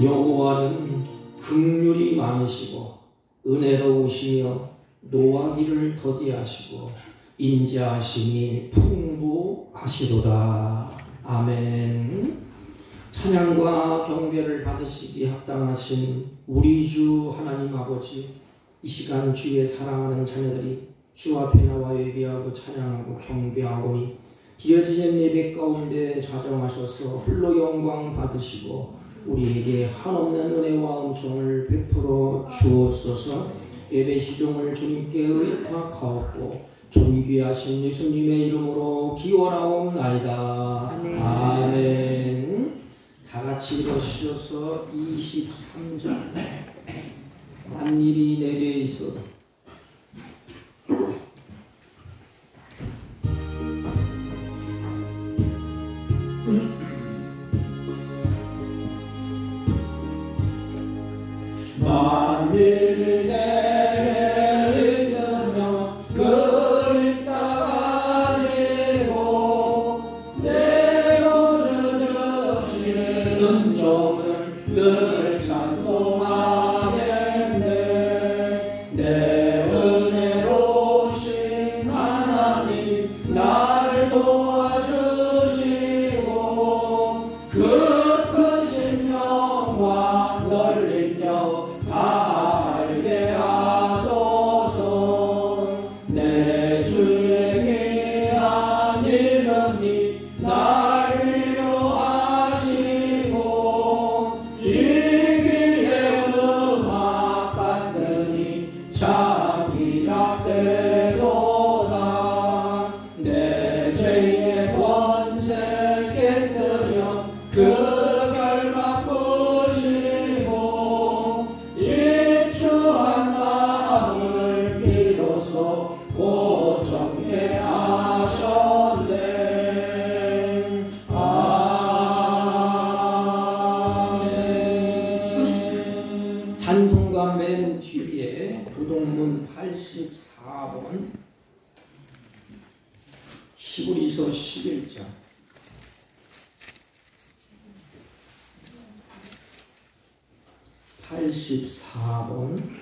여호와는 긍휼이 많으시고 은혜로우시며 노하기를 더디하시고 인자하심이 풍부하시도다. 아멘. 찬양과 경배를 받으시기 합당하신 우리 주 하나님 아버지, 이 시간 주의 사랑하는 자녀들이 주 앞에 나와 예배하고 찬양하고 경배하오니 드려지는 예배 가운데 좌정하셔서 홀로 영광 받으시고 우리에게 한없는 은혜와 은총을 베풀어 주옵소서. 예배 시종을 주님께 의탁하옵고 존귀하신 예수님의 이름으로 기원하옵나이다. 아멘. 아멘. 다 같이 일어서셔서 23장 만일이 내게 있어도 만일이 내게 있으며 그리 따가지고 내고 주신 은총을 늘 찬송하겠네. 내 은혜로우신 하나님 날 도와주시고 그 큰 신령과 널린 겨 다 알게 하소서. 내 주의 귀한 이름이 날 위로하시고 이 귀에 음악 같으니 참 이락되도다. 내 죄의 권세 깨뜨려 그 고정케 하셨네. 아멘. 찬송가 맨 뒤에 교동문 84번 히브리서 11장 84번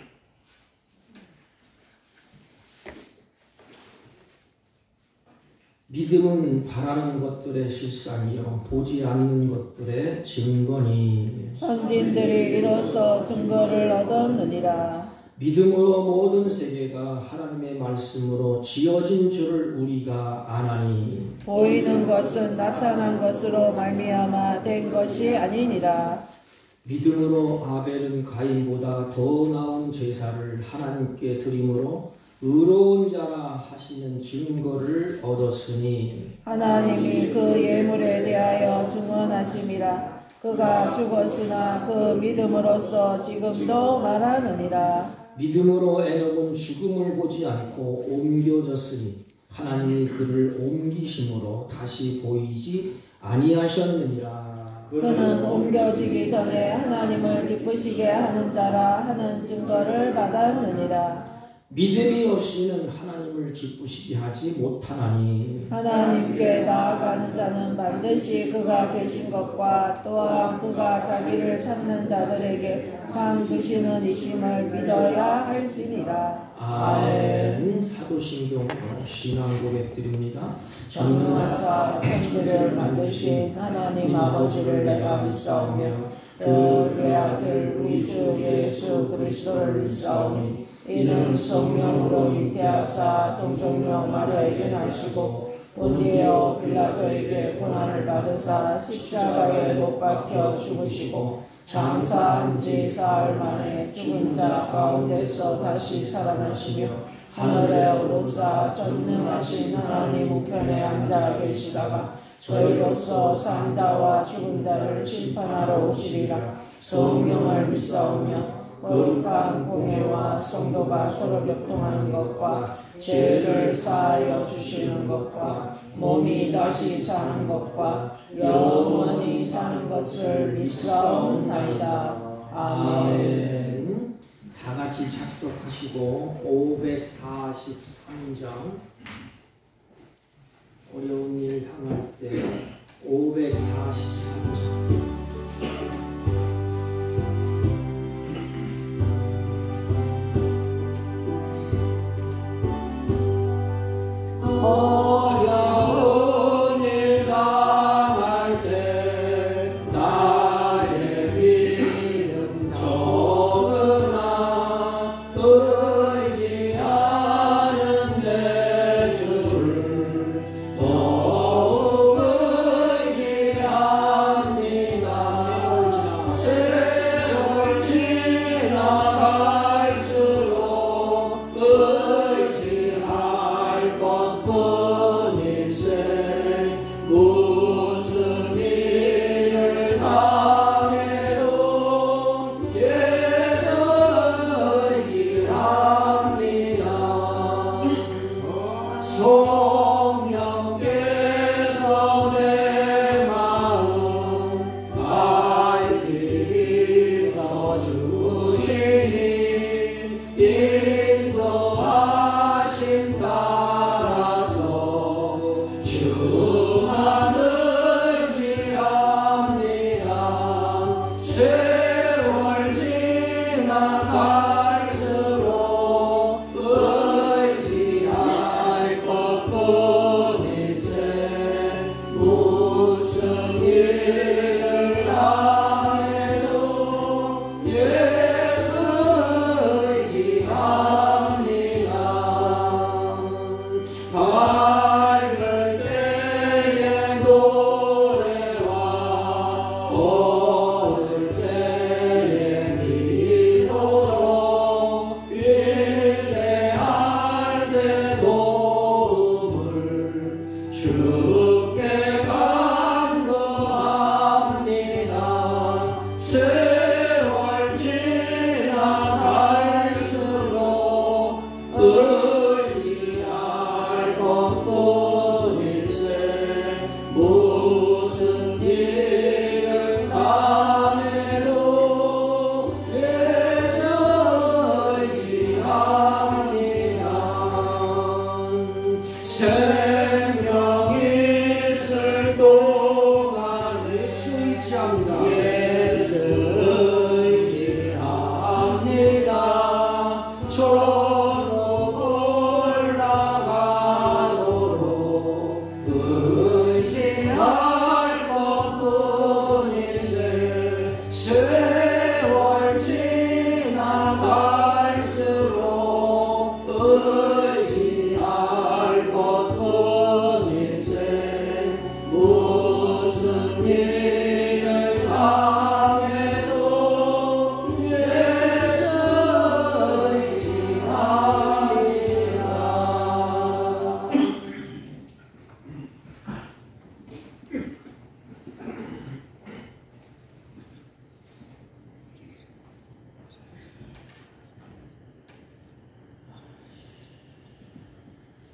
믿음은 바라는 것들의 실상이요 보지 않는 것들의 증거니. 선진들이 이로써 증거를 얻었느니라. 믿음으로 모든 세계가 하나님의 말씀으로 지어진 줄을 우리가 아나니. 보이는 것은 나타난 것으로 말미암아 된 것이 아니니라. 믿음으로 아벨은 가인보다 더 나은 제사를 하나님께 드림으로 의로운 자라 하시는 증거를 얻었으니. 하나님이 그 예물에 대하여 증언하심이라. 그가 죽었으나 그 믿음으로써 지금도 말하느니라. 믿음으로 에녹은 죽음을 보지 않고 옮겨졌으니 하나님이 그를 옮기심으로 다시 보이지 아니하셨느니라. 그는 옮겨지기 전에 하나님을 기쁘시게 하는 자라 하는 증거를 받았느니라. 믿음이 없이는 하나님을 기쁘시게 하지 못하나니. 하나님께 나아가는 자는 반드시 그가 계신 것과 또한 그가 자기를 찾는 자들에게 상 주시는 이심을 믿어야 할지니라. 아멘. 사도신경 신앙 고백드립니다. 전능하사 천지를 만드신 하나님 아버지를 내가 믿사오며 그 외아들 우리 주 예수 그리스도를 믿사오니 이는 성령으로 잉태하사 동정녀 마리아에게 나시고 본디오 빌라도에게 고난을 받으사 십자가에 못 박혀 죽으시고 장사한 지 사흘 만에 죽은 자 가운데서 다시 살아나시며 하늘에 오르사 전능하신 하나님 우편에 앉아 계시다가 저희로서 산자와 죽은 자를 심판하러 오시리라. 성령을 믿사오며 거룩한 공회와 성도가 서로 교통하는 것과 죄를 사하여 주시는 것과 몸이 다시 사는 것과 영원히 사는 것을 믿사옵나이다. 아멘. 다 같이 작석하시고 543장 어려운 일 당할 때 543장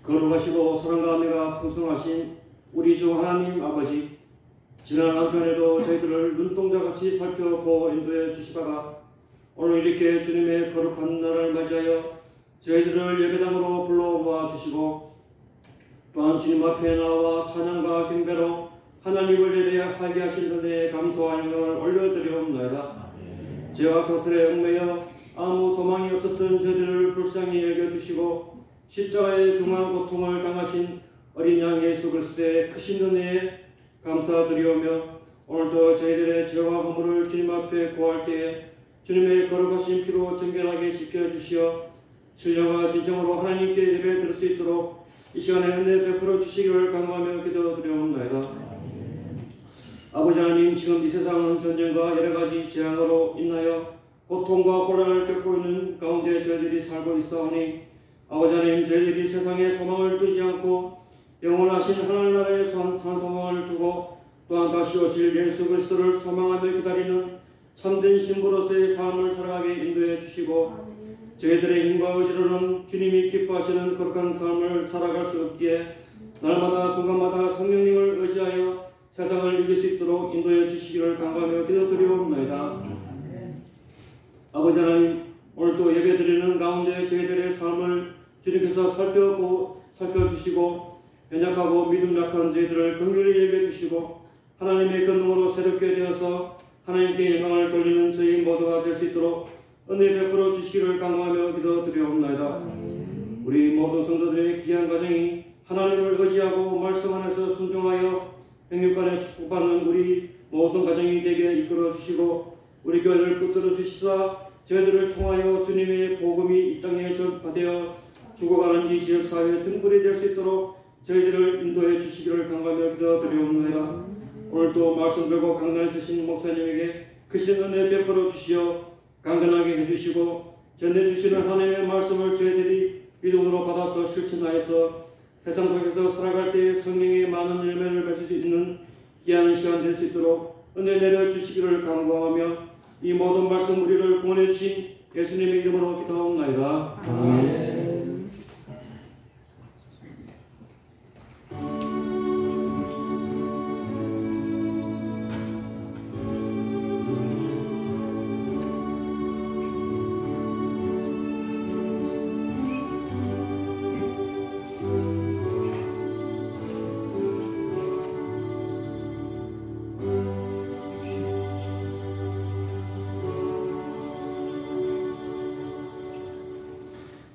거룩하시고 사랑과 은혜가 풍성하신 우리 주 하나님 아버지, 지난 한 주간에도 저희들을 눈동자같이 살펴보고 인도해 주시다가 오늘 이렇게 주님의 거룩한 날을 맞이하여 저희들을 예배당으로 불러모아 주시고 또한 주님 앞에 나와 찬양과 경배로 하나님을 예배하게 하신 은혜에 감사와 영광을 올려드리옵나이다. 죄와 사슬에 얽매여 아무 소망이 없었던 저희들을 불쌍히 여겨주시고 십자가의 중한 고통을 당하신 어린 양 예수 그리스도의 크신 은혜에 감사드리오며 오늘도 저희들의 죄와 허물을 주님 앞에 구할 때에 주님의 거룩하신 피로 정결하게 씻겨주시어 신령과 진정으로 하나님께 예배 드릴 수 있도록 이 시간에 은혜 베풀어 주시기를 간구하며 기도드리옵나이다. 아버지 하나님, 지금 이 세상은 전쟁과 여러가지 재앙으로 인하여 고통과 혼란을 겪고 있는 가운데 저희들이 살고 있사오니 아버지 하나님, 저희들이 세상에 소망을 두지 않고 영원하신 하나님 나라에 산 소망을 두고 또한 다시 오실 예수 그리스도를 소망하며 기다리는 참된 신부로서의 삶을 살아가게 인도해 주시고 저희들의 힘과 의지로는 주님이 기뻐하시는 거룩한 삶을 살아갈 수 없기에 날마다 순간마다 성령님을 의지하여 세상을 이길 수 있도록 인도해 주시기를 간구하며 기도드리옵나이다. 아버지 하나님, 오늘도 예배드리는 가운데 저희들의 삶을 주님께서 살펴주시고 연약하고 믿음 약한 저희들을 긍휼히 여겨주시고 하나님의 권능으로 새롭게 되어서 하나님께 영광을 돌리는 저희 모두가 될 수 있도록 은혜 베풀어 주시기를 간구하며 기도드리옵나이다. 우리 모든 성도들의 귀한 가정이 하나님을 의지하고 말씀 안에서 순종하여 영육간에 축복받는 우리 모든 가정이 되게 이끌어 주시고 우리 교회를 붙들어 주시사 저희들을 통하여 주님의 복음이 이 땅에 전파되어 죽어가는 이 지역사회의 등불이 될 수 있도록 저희들을 인도해 주시기를 간구하며 기도드리옵나이다. 오늘도 말씀 들고 강단에 서신 목사님에게 크신 은혜 베풀어 주시어 강건하게 해주시고 전해주시는 하나님의 말씀을 저희들이 믿음으로 받아서 실천하여서 세상 속에서 살아갈 때 성령의 많은 열매를 맺을 수 있는 귀한 시간 될 수 있도록 은혜 내려주시기를 간구하며 이 모든 말씀 우리를 구원해 주신 예수님의 이름으로 기도하옵나이다. 아멘.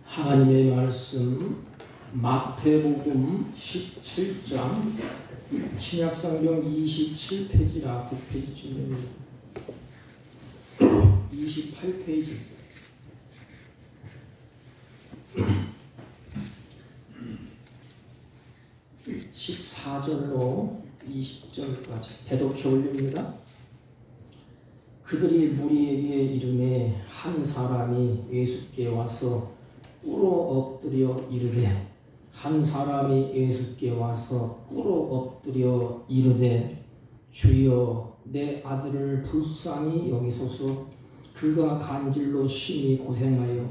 하나님의 말씀 마태복음 17장 신약성경 27페이지라 9페이지쯤 됩니다. 28페이지 14절로 20절까지 대독해 올립니다. 그들이 무리에게 이르매 한 사람이 예수께 와서 꿇어 엎드려 이르되 한 사람이 예수께 와서 꿇어 엎드려 이르되 주여 내 아들을 불쌍히 여기소서 그가 간질로 심히 고생하여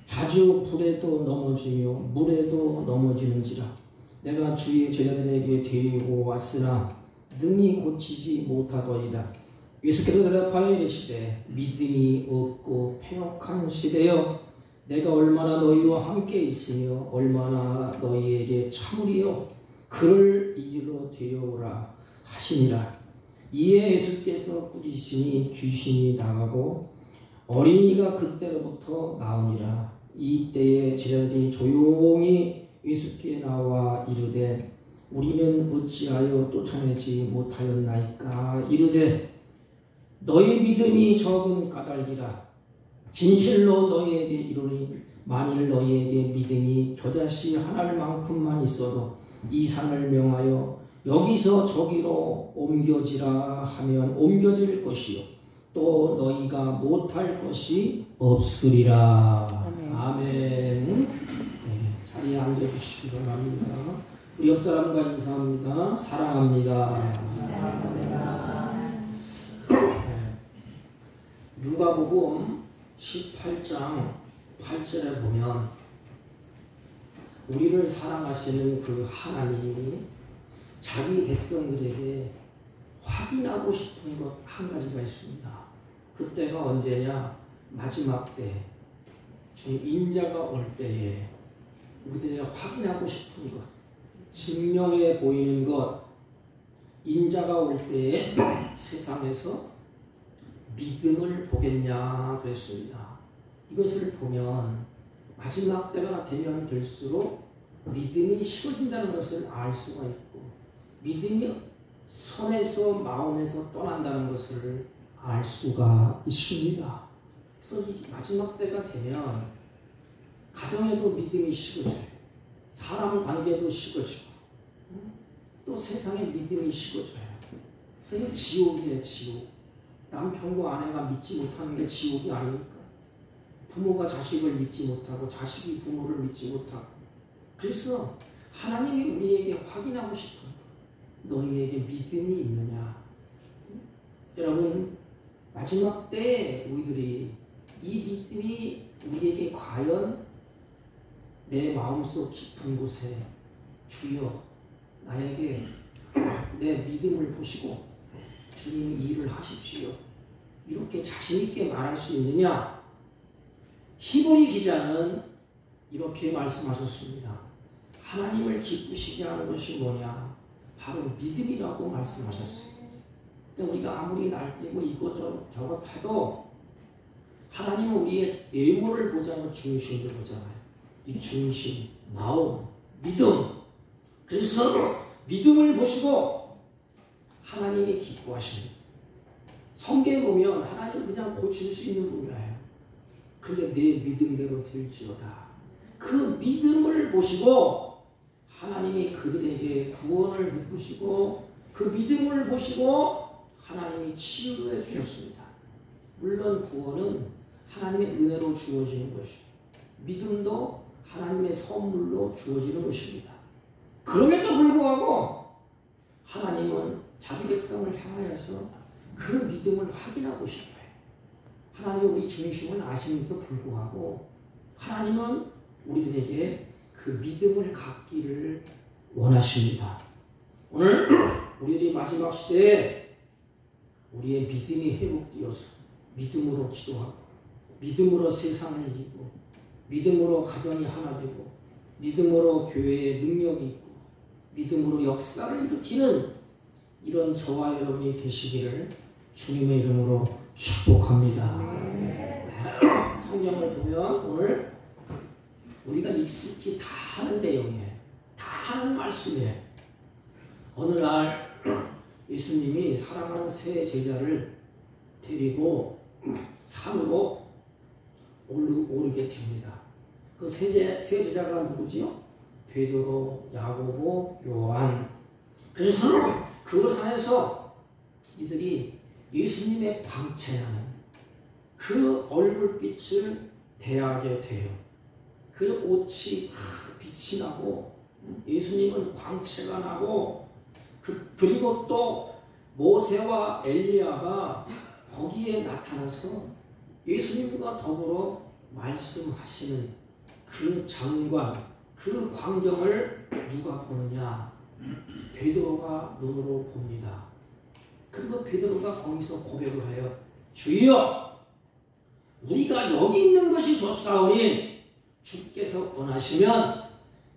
자주 불에도 넘어지며 물에도 넘어지는지라 내가 주의 제자들에게 데리고 왔으나 능히 고치지 못하더이다. 예수께서 대답하여 이르시되 믿음이 없고 패역한 시대여 내가 얼마나 너희와 함께 있으며 얼마나 너희에게 참으리요 그를 이리로 데려오라 하시니라. 이에 예수께서 꾸짖으시니 귀신이 나가고 어린이가 그때로부터 나으니라. 이때에 제자들이 조용히 예수께 나와 이르되 우리는 어찌하여 쫓아내지 못하였나이까. 이르되 너희 믿음이 적은 까닭이라. 진실로 너희에게 이르노니 만일 너희에게 믿음이 겨자씨 하나만큼만 있어도 이 산을 명하여 여기서 저기로 옮겨지라 하면 옮겨질 것이요 또 너희가 못할 것이 없으리라. 아멘. 네, 자리에 앉아주시기 바랍니다. 우리 옆 사람과 인사합니다. 사랑합니다. 누가복음 18장 8절에 보면 우리를 사랑하시는 그 하나님이 자기 백성들에게 확인하고 싶은 것 한 가지가 있습니다. 그때가 언제냐? 마지막 때, 인자가 올 때에 우리들이 확인하고 싶은 것, 증명해 보이는 것, 인자가 올 때에 세상에서 믿음을 보겠냐 그랬습니다. 이것을 보면 마지막 때가 되면 될수록 믿음이 식어진다는 것을 알 수가 있고, 믿음이 손에서 마음에서 떠난다는 것을 알 수가 있습니다. 그래서 이 마지막 때가 되면 가정에도 믿음이 식어져요. 사람 관계도 식어지고 또 세상에 믿음이 식어져요. 그래서 이게 지옥이에요. 지옥. 남편과 아내가 믿지 못하는 게 지옥이 아닙니까? 부모가 자식을 믿지 못하고 자식이 부모를 믿지 못하고. 그래서 하나님이 우리에게 확인하고 싶은 것, 너희에게 믿음이 있느냐? 여러분, 마지막 때에 우리들이 이 믿음이 우리에게 과연 내 마음속 깊은 곳에 주여 나에게 내 믿음을 보시고 주님 이 일을 하십시오, 이렇게 자신있게 말할 수 있느냐? 히브리 기자는 이렇게 말씀하셨습니다. 하나님을 기쁘시게 하는 것이 뭐냐? 바로 믿음이라고 말씀하셨어요. 그러니까 우리가 아무리 날뛰고 이것저것 해도 하나님은 우리의 예물을 보자면 중심을 보잖아요. 이 중심, 마음, 믿음. 그래서 믿음을 보시고 하나님이 기뻐하십니다. 성경에 보면 하나님은 그냥 고칠 수 있는 분이에요. 그런데 내 믿음대로 될지어다. 그 믿음을 보시고 하나님이 그들에게 구원을 베푸시고 그 믿음을 보시고 하나님이 치유해 주셨습니다. 물론 구원은 하나님의 은혜로 주어지는 것이고 믿음도 하나님의 선물로 주어지는 것입니다. 그럼에도 불구하고 하나님은 자기 백성을 향하여서 그 믿음을 확인하고 싶어요. 하나님은 우리 중심을 아시는데도 불구하고 하나님은 우리들에게 그 믿음을 갖기를 원하십니다. 오늘 우리들이 마지막 시대에 우리의 믿음이 회복되어서 믿음으로 기도하고 믿음으로 세상을 이기고 믿음으로 가정이 하나 되고 믿음으로 교회에 능력이 있고 믿음으로 역사를 일으키는 이런 저와 여러분이 되시기를 주님의 이름으로 축복합니다. 성경을 보면 오늘 우리가 익숙히 다 하는 내용이에요. 다 하는 말씀이에요. 어느 날 예수님이 사랑하는 세 제자를 데리고 산으로 오르게 됩니다. 그 세 제자가 누구지요? 베드로, 야고보, 요한. 그래서 그걸 향해서 이들이 예수님의 광채나는 그 얼굴빛을 대하게 돼요. 그 옷이 빛이 나고 예수님은 광채가 나고 그리고 또 모세와 엘리야가 거기에 나타나서 예수님과 더불어 말씀하시는 그 장관, 그 광경을 누가 보느냐? 베드로가 눈으로 봅니다. 그리고 베드로가 거기서 고백을 해요. 주여, 우리가 여기 있는 것이 좋사오니 주께서 원하시면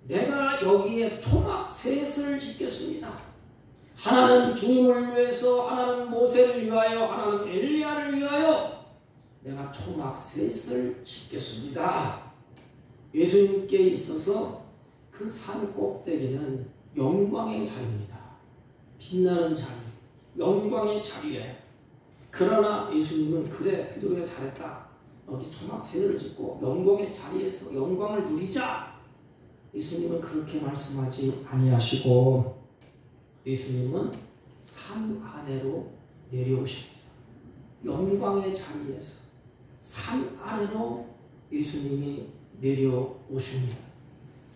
내가 여기에 초막 셋을 짓겠습니다. 하나는 주님을 위해서, 하나는 모세를 위하여, 하나는 엘리야를 위하여 내가 초막 셋을 짓겠습니다. 예수님께 있어서 그 산 꼭대기는 영광의 자리입니다. 빛나는 자리, 영광의 자리에. 그러나 예수님은 그래, 베드로야 잘했다. 여기 초막 셋을 짓고 영광의 자리에서 영광을 누리자. 예수님은 그렇게 말씀하지 아니하시고 예수님은 산 아래로 내려오십니다. 영광의 자리에서 산 아래로 예수님이 내려오십니다.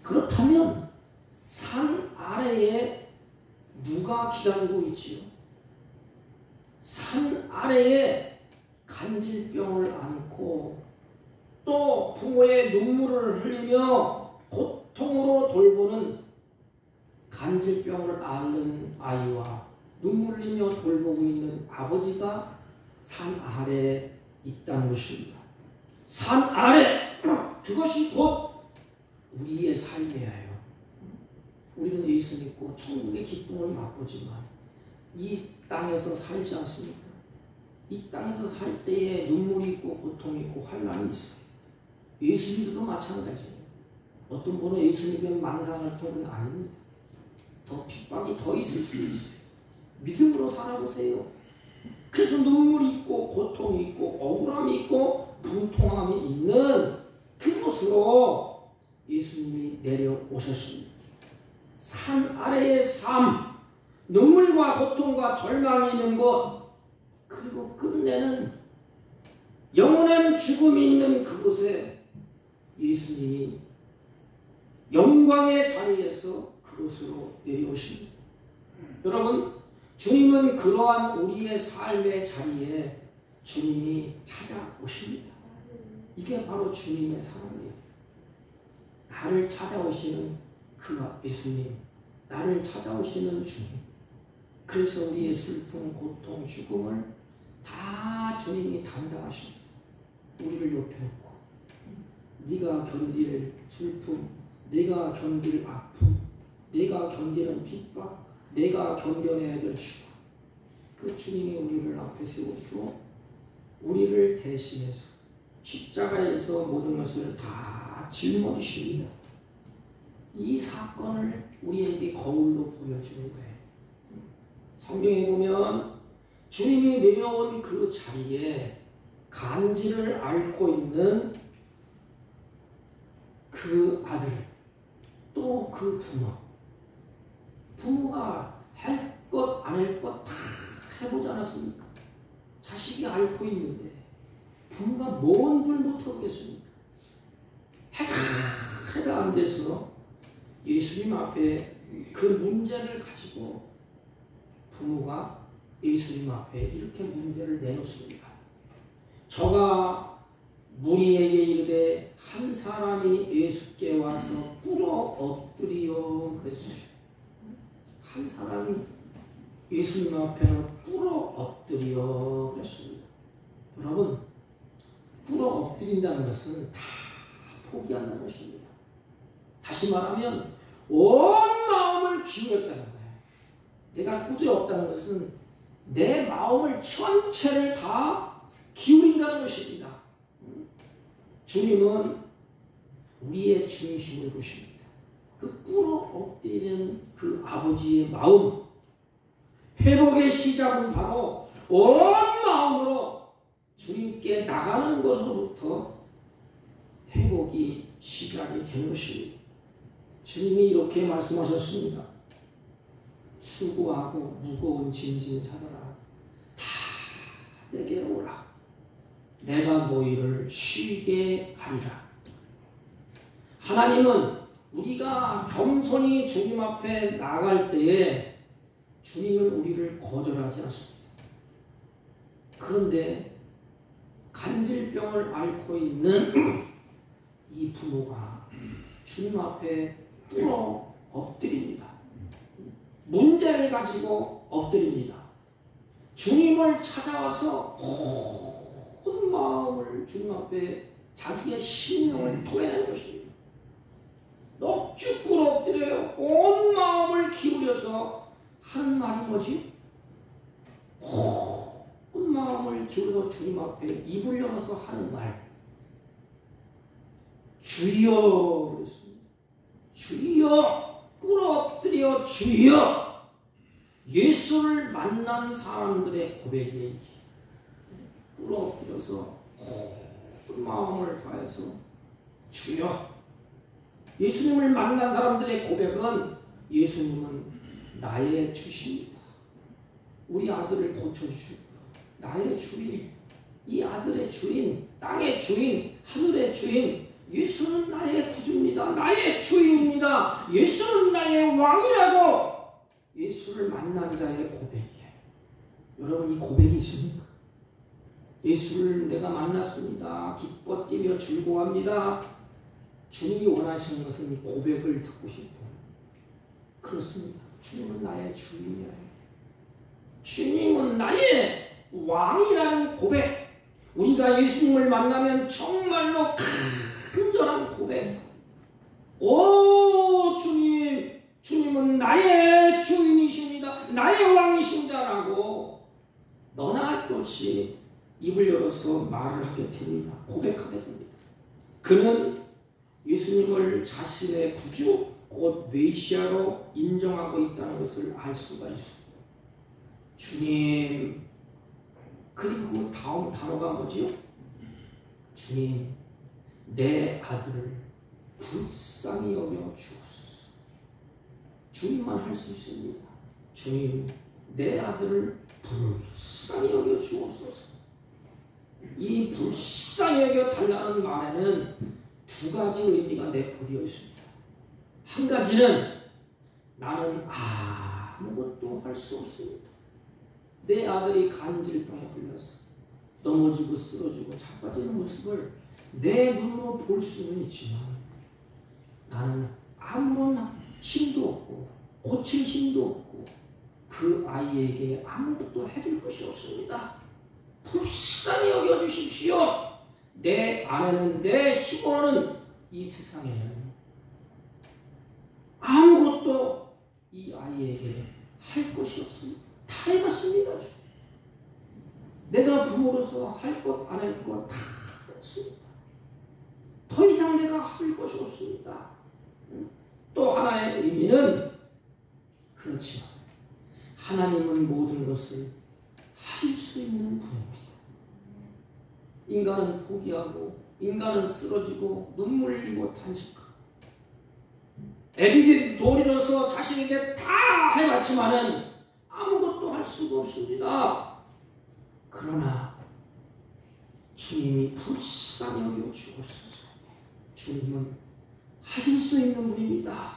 그렇다면 산 아래에 누가 기다리고 있지요? 산 아래에 간질병을 안고 또 부모의 눈물을 흘리며 곧 고통으로 돌보는 간질병을 앓는 아이와 눈물 흘리며 돌보고 있는 아버지가 산 아래에 있다는 것입니다. 산 아래! 그것이 곧 우리의 삶이에요. 우리는 예수 믿고 천국의 기쁨을 맛보지만 이 땅에서 살지 않습니까? 이 땅에서 살 때에 눈물이 있고 고통이 있고 환난이 있어요. 예수 믿어도 마찬가지예요. 어떤 분은 예수 믿으면 만사할통은 아닙니다. 더 핍박이 더 있을 수도 있어요. 믿음으로 살아보세요. 그래서 눈물이 있고 고통이 있고 억울함이 있고 분통함이 있는 그곳으로 예수님이 내려오셨습니다. 산 아래의 삶, 눈물과 고통과 절망이 있는 곳, 그리고 끝내는 영원한 죽음이 있는 그곳에 예수님이 영광의 자리에서 그곳으로 내려오십니다. 여러분, 주님은 그러한 우리의 삶의 자리에 주님이 찾아오십니다. 이게 바로 주님의 사랑이에요. 나를 찾아오시는 그 예수님, 나를 찾아오시는 주님. 그래서 우리의 슬픔, 고통, 죽음을 다 주님이 담당하십니다. 우리를 옆에 놓고 네가 견딜 슬픔, 네가 견딜 아픔, 네가 견디는 핍박, 내가 견뎌내야 될 죽음, 그 주님이 우리를 앞에 세워주고 우리를 대신해서 십자가에서 모든 것을 다 짊어지십니다. 이 사건을 우리에게 거울로 보여주는 거예요. 성경에 보면 주님이 내려온 그 자리에 간질을 앓고 있는 그 아들, 또 그 부모가 할 것 안 할 것 다 해보지 않았습니까? 자식이 앓고 있는데 부모가 뭔들 못하겠습니까? 해다 안 돼서 예수님 앞에 그 문제를 가지고 부모가 예수님 앞에 이렇게 문제를 내놓습니다. 저가 무리에게 이르되 한 사람이 예수께 와서 꿇어 엎드리어 그랬어요. 한 사람이 예수님 앞에 꿇어 엎드리어 그랬습니다. 여러분, 꿇어 엎드린다는 것은 다 포기한다는 것입니다. 다시 말하면 온 마음을 기울였다는 거예요. 내가 꿇어 엎다는 것은 내 마음을 전체를 다 기울인다는 것입니다. 주님은 우리의 중심을 보십니다. 그 꿇어 엎드리는 그 아버지의 마음, 회복의 시작은 바로 온 마음으로 주님께 나가는 것으로부터 회복이 시작이 되는 것입니다. 주님이 이렇게 말씀하셨습니다. 수고하고 무거운 짐진 자들아, 다 내게 오라. 내가 너희를 쉬게 하리라. 하나님은 우리가 겸손히 주님 앞에 나갈 때에 주님은 우리를 거절하지 않습니다. 그런데 간질병을 앓고 있는 이 부모가 주님 앞에 꿇어 엎드립니다. 문제를 가지고 엎드립니다. 주님을 찾아와서 온 마음을 주님 앞에 자기의 심령을 토해내는 것입니다. 넋쭉 꿇어 엎드려요. 온 마음을 기울여서 하는 말이 뭐지? 온 마음을 기울여서 주님 앞에 입을 열어서 하는 말. 주여 그랬습니다. 주여, 꿇어 엎드려 주여. 예수를 만난 사람들의 고백이 꿇어 엎드려서 온 마음을 다해서 주여. 예수님을 만난 사람들의 고백은 예수님은 나의 주십니다. 우리 아들을 고쳐주시고 나의 주인, 이 아들의 주인, 땅의 주인, 하늘의 주인, 예수는 나의 구주입니다. 나의 주인입니다. 예수는 나의 왕이라고 예수를 만난 자의 고백이에요. 여러분, 이 고백이 있습니까? 예수를 내가 만났습니다. 기뻐 뛰며 즐거워합니다. 주님이 원하시는 것은 고백을 듣고 싶어요. 그렇습니다. 주님은 나의 주인이에요. 주님은 나의 왕이라는 고백. 우리가 예수님을 만나면 정말로 간절한 고백. 오 주님, 주님은 나의 주인이십니다. 나의 왕이십니다라고 너나 할 것 없이 입을 열어서 말을 하게 됩니다. 고백하게 됩니다. 그는 예수님을 자신의 구주 곧 메시아로 인정하고 있다는 것을 알 수가 있습니다. 주님, 그리고 다음 단어가 뭐지요? 주님, 내 아들을 불쌍히 여겨 주옵소서. 주님만 할 수 있습니다. 주님, 내 아들을 불쌍히 여겨 주옵소서. 이 불쌍히 여겨 달라는 말에는 두 가지 의미가 내포되어 있습니다. 한 가지는 나는 아무것도 할 수 없습니다. 내 아들이 간질병에 걸려서 넘어지고 쓰러지고 자빠지는 모습을 내 눈으로 볼 수는 있지만 나는 아무런 힘도 없고 고칠 힘도 없고 그 아이에게 아무것도 해줄 것이 없습니다. 불쌍히 여겨주십시오. 내 안에는, 내 힘으로는 이 세상에는 아무것도 이 아이에게 할 것이 없습니다. 다 해봤습니다. 내가 부모로서 할 것, 안 할 것 다 했습니다. 더 이상 내가 할 것이 없습니다. 또 하나의 의미는 그렇지만 하나님은 모든 것을 하실 수 있는 분입니다. 인간은 포기하고 인간은 쓰러지고 눈물 흘리고 탄식하고 애비들 도리로서 자신에게 다 해봤지만은 아무것도 할 수가 없습니다. 그러나 주님이 불쌍히 여겨 주옵소서. 주님은 하실 수 있는 분입니다.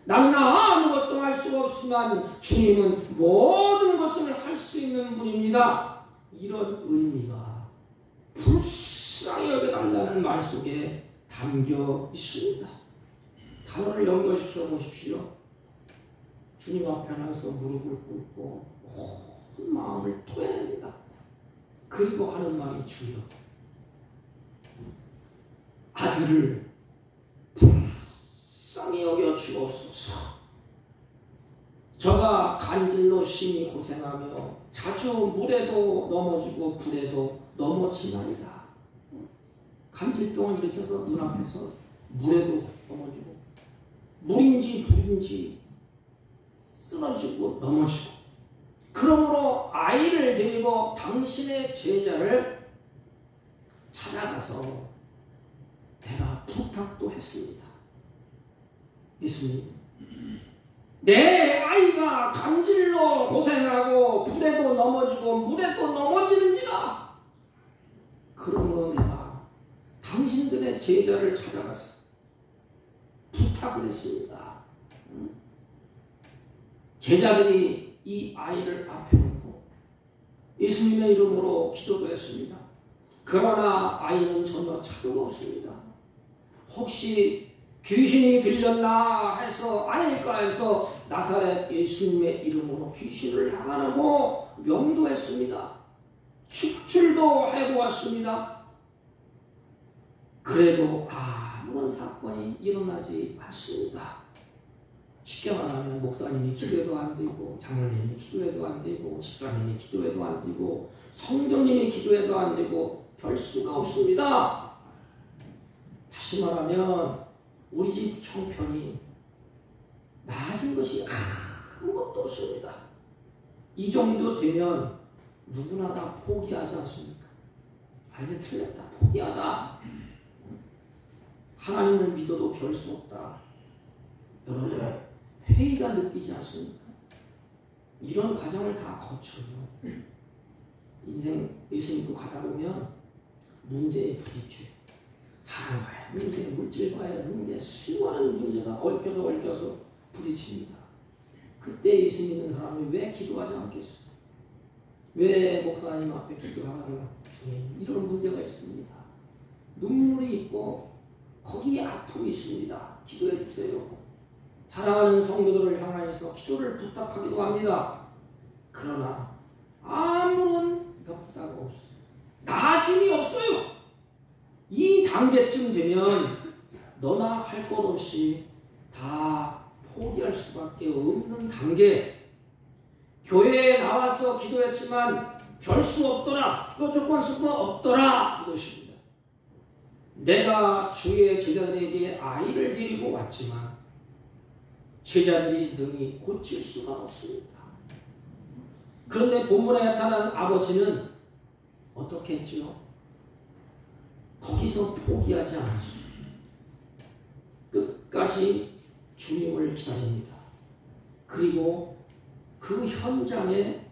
나는 아무것도 할 수가 없지만 주님은 모든 것을 할 수 있는 분입니다. 이런 의미가 불쌍히 여겨달라는 말 속에 담겨 있습니다. 단어를 연결시켜 보십시오. 주님 앞에 나서 무릎을 꿇고 온 마음을 토해냅니다. 그리고 하는 말이 주여, 아들을 불쌍히 여겨 주옵소서. 저가 간질로 심히 고생하며 자주 물에도 넘어지고 불에도 넘어지나이다. 간질병을 일으켜서 눈앞에서 물에도 넘어지고 물인지 불인지 쓰러지고 넘어지고, 그러므로 아이를 데리고 당신의 제자를 찾아가서 내가 부탁도 했습니다. 예수님, 내 아이가 간질로 고생하고 불에도 넘어지고 물에도 넘어지는지라. 그러므로 내가 당신들의 제자를 찾아가서 부탁을 했습니다. 제자들이 이 아이를 앞에 놓고 예수님의 이름으로 기도도 했습니다. 그러나 아이는 전혀 차도가 없습니다. 혹시 귀신이 들렸나 해서 아닐까 해서 나사렛 예수님의 이름으로 귀신을 나가라고 명도했습니다. 축출도 해보았습니다. 그래도 아무런 사건이 일어나지 않습니다. 쉽게 말하면 목사님이 기도해도 안 되고, 장로님이 기도해도 안 되고, 집사님이 기도해도 안 되고, 성경님이 기도해도 안 되고, 별 수가 없습니다. 다시 말하면 우리 집 형편이 나아진 것이 아무것도 없습니다. 이 정도 되면 누구나 다 포기하지 않습니까? 이제 틀렸다, 포기하다, 하나님을 믿어도 별 수 없다. 여러분, 회의가 느끼지 않습니까? 이런 과정을 다 거쳐요. 인생 예수 믿고 가다 보면 문제에 부딪혀요. 사람과의 문제, 물질과의 문제, 수많은 문제가 얽혀서 부딪힙니다. 그때 예수 믿는 사람이 왜 기도하지 않겠어요? 왜 목사님 앞에 기도하라고? 주님, 이런 문제가 있습니다. 눈물이 있고 거기에 아픔이 있습니다. 기도해 주세요. 사랑하는 성도들을 향하여서 기도를 부탁하기도 합니다. 그러나 아무런 역사가 없어요. 나아짐이 없어요. 이 단계쯤 되면 너나 할 것 없이 다 포기할 수밖에 없는 단계. 교회에 나와서 기도했지만 별 수 없더라, 뾰족한 수가 없더라, 이것입니다. 내가 주의 제자들에게 아이를 데리고 왔지만 제자들이 능히 고칠 수가 없습니다. 그런데 본문에 나타난 아버지는 어떻게 했지요? 거기서 포기하지 않았어요. 끝까지 주님을 기다립니다. 그리고 그 현장에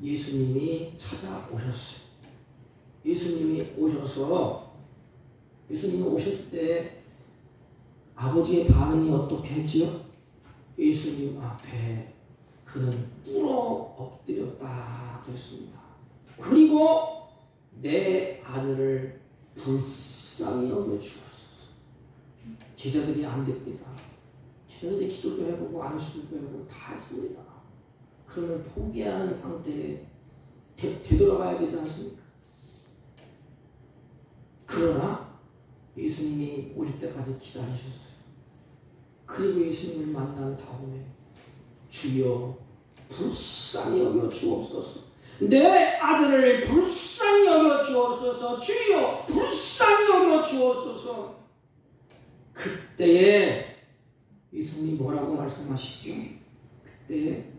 예수님이 찾아오셨어요. 예수님이 오셨을 때 아버지의 반응이 어떻게 했지요? 예수님 앞에 그는 꿇어 엎드렸다 했습니다. 그리고 내 아들을 불쌍히 여겨주옵소서. 제자들이 안 됩니다. 제자들이 기도도 해보고 안수도 해보고 다 했습니다. 그러면 포기하는 상태에 되돌아가야 되지 않습니까? 그러나 예수님이 오실 때까지 기다리셨어요. 그리고 예수님을 만난 다음에 주여 불쌍히 여겨 주옵소서. 내 아들을 불쌍히 여겨 주옵소서. 주여 불쌍히 여겨 주옵소서. 그때에 예수님이 뭐라고 말씀하시죠? 그때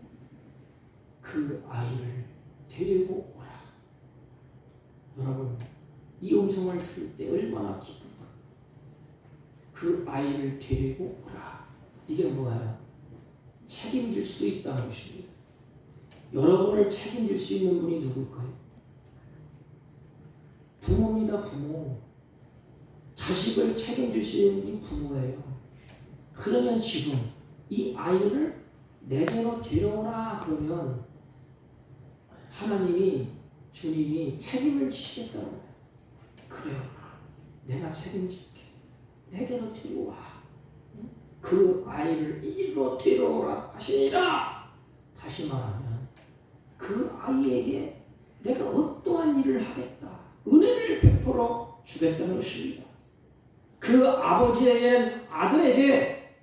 그 아이를 데리고 오라. 여러분, 이 음성을 들을 때 얼마나 기쁠까? 그 아이를 데리고 오라. 이게 뭐예요? 책임질 수 있다는 것입니다. 여러분을 책임질 수 있는 분이 누굴까요? 부모입니다. 부모. 자식을 책임질 수 있는 분이 부모예요. 그러면 지금 이 아이를 내게로 데려오라 그러면 하나님이, 주님이 책임을 지시겠다는 거예요. 그래요. 내가 책임질게. 내게로 데려와. 그 아이를 이리로 데려오라 하시니라. 다시 말하면 그 아이에게 내가 어떠한 일을 하겠다. 은혜를 베풀어 주겠다는 것입니다. 그 아버지에게는 아들에게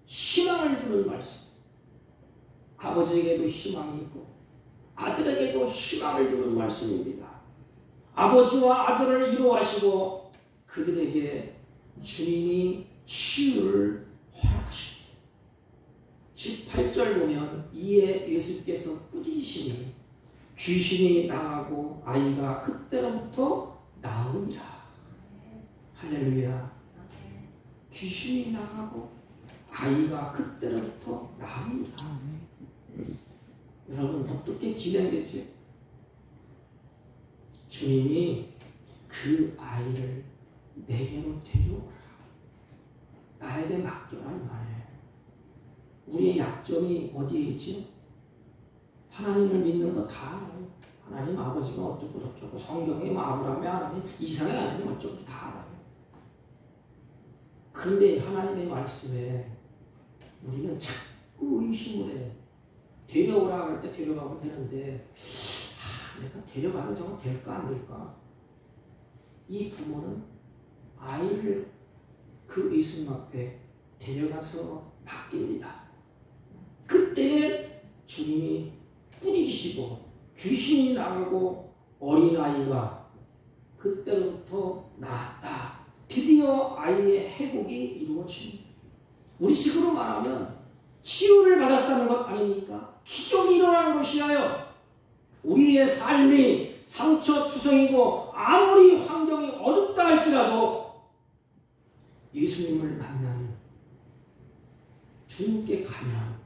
희망을 주는 말씀. 아버지에게도 희망이 있고 아들에게도 희망을 주는 말씀입니다. 아버지와 아들을 이루하시고 그들에게 주님이 치유를 허락하십니다. 18절 보면 이에 예수께서 꾸짖으시니 귀신이 나가고 아이가 그때로부터 나으니라. 할렐루야. 귀신이 나가고 아이가 그때로부터 나으니라. 여러분, 어떻게 진행됐지? 주님이 그 아이를 내게로 데려오라. 나에게 맡겨라 이 말이에요. 우리의 약점이 어디에 있지? 하나님을 믿는 거 다 알아요. 하나님 아버지가 어쩌고 저쩌고, 성경에 아브라함의 하나님, 이삭의 하나님 어쩌고 다 알아요. 그런데 하나님의 말씀에 우리는 자꾸 의심을 해. 데려오라 할 때 데려가면 되는데 내가 데려가는 저거 될까 안 될까? 이 부모는 아이를 그 예수님 앞에 데려가서 맡깁니다. 그때 주님이 꾸짖으시고 귀신이 나가고 어린아이가 그때부터 나았다. 드디어 아이의 회복이 이루어집니다. 우리 식으로 말하면 치유를 받았다는 것 아닙니까? 기적이 일어나는 것이에요. 우리의 삶이 상처투성이고 아무리 환경이 어둡다 할지라도 예수님을 만나면, 주님께 가면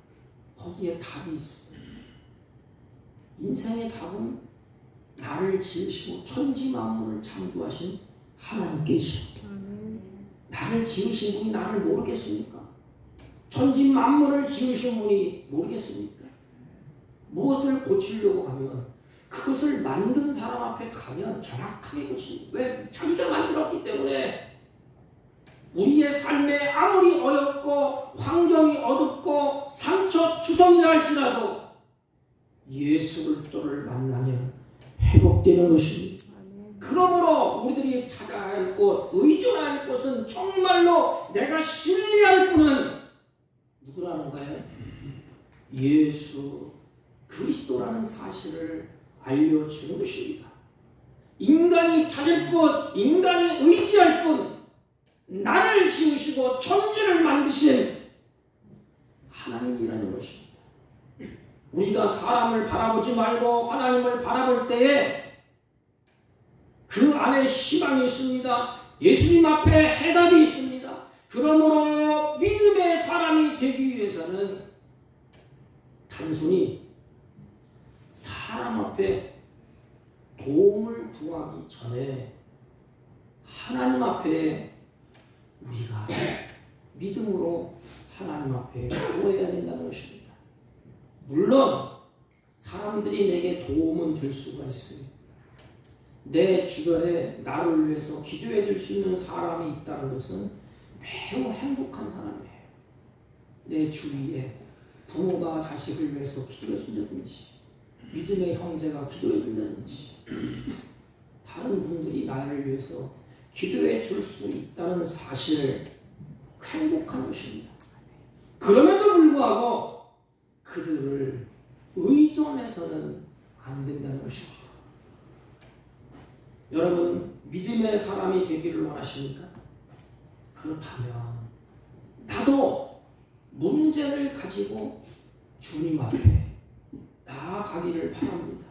거기에 답이 있어요. 인생의 답은 나를 지으시고 천지 만물을 창조하신 하나님께서. 나를 지으신 분이 나를 모르겠습니까? 천지 만물을 지으신 분이 모르겠습니까? 무엇을 고치려고 하면 그것을 만든 사람 앞에 가면 정확하게 고칩니다. 왜? 자기가 만들었기 때문에. 우리의 삶에 아무리 어렵고 환경이 어둡고 상처투성이라 할지라도 예수를 또를 만나면 회복되는 것입니다. 그러므로 우리들이 찾아야 할 곳, 의존해야 할 곳은 정말로 내가 신뢰할 분은 누구라는 거예요? 예수 그리스도라는 사실을 알려주는 것입니다. 인간이 찾을 뿐, 인간이 의지할 뿐, 나를 지으시고 천지를 만드신 하나님이라는 것입니다. 우리가 사람을 바라보지 말고 하나님을 바라볼 때에 그 안에 희망이 있습니다. 예수님 앞에 해답이 있습니다. 그러므로 믿음의 사람이 되기 위해서는 단순히 사람 앞에 도움을 구하기 전에 하나님 앞에 우리가 믿음으로 하나님 앞에 구해야 된다는 것입니다. 물론 사람들이 내게 도움은 될 수가 있어요. 내 주변에 나를 위해서 기도해 줄 수 있는 사람이 있다는 것은 매우 행복한 사람이에요. 내 주위에 부모가 자식을 위해서 기도해 준다든지, 믿음의 형제가 기도해 준다든지, 다른 분들이 나를 위해서 기도해 줄 수 있다는 사실을 행복한 것입니다. 그럼에도 불구하고 그들을 의존해서는 안 된다는 것이죠. 여러분, 믿음의 사람이 되기를 원하십니까? 그렇다면 나도 문제를 가지고 주님 앞에 나아가기를 바랍니다.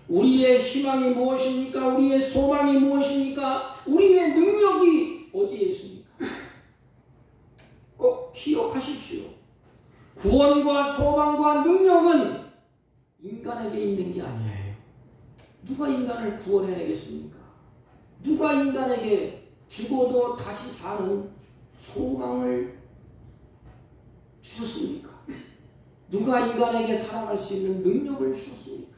우리의 희망이 무엇입니까? 우리의 소망이 무엇입니까? 우리의 능력이 어디에 있습니까? 꼭 기억하십시오. 구원과 소망과 능력은 인간에게 있는 게 아니에요. 누가 인간을 구원해내겠습니까? 누가 인간에게 죽어도 다시 사는 소망을 주셨습니까? 누가 인간에게 살아갈 수 있는 능력을 주셨습니까?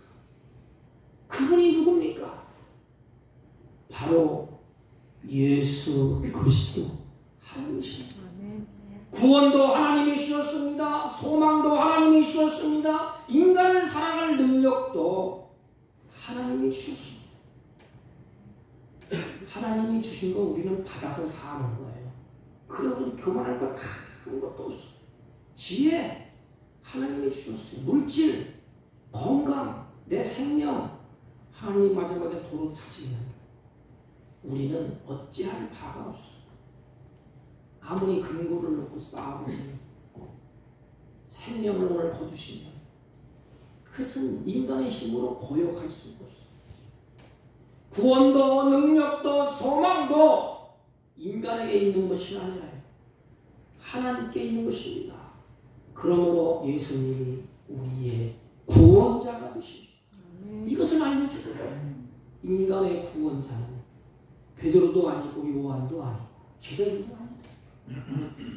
그분이 누굽니까? 바로 예수 그리스도 하나님이십니다. 구원도 하나님이 주셨습니다. 소망도 하나님이 주셨습니다. 인간을 살아갈 능력도 하나님이 주셨습니다. 하나님이 주신 거 우리는 받아서 사는 거예요. 그러면 교만할 것 아무것도 없어요. 지혜 하나님이 주셨어요. 물질, 건강, 내 생명 하나님 마지막에 도로 찾으면 우리는 어찌할 바가 없어요. 아무리 근거를 놓고 쌓아보세요. 생명을 오늘 거두시면 그것은 인간의 힘으로 고역할 수가 없어요. 구원도 능력도 소망도 인간에게 있는 것이 아니에요. 하나님께 있는 것입니다. 그러므로 예수님이 우리의 구원자가 되십니다. 이것을 알려주고 인간의 구원자는 베드로도 아니고 요한도 아니고 제자들도 아니다.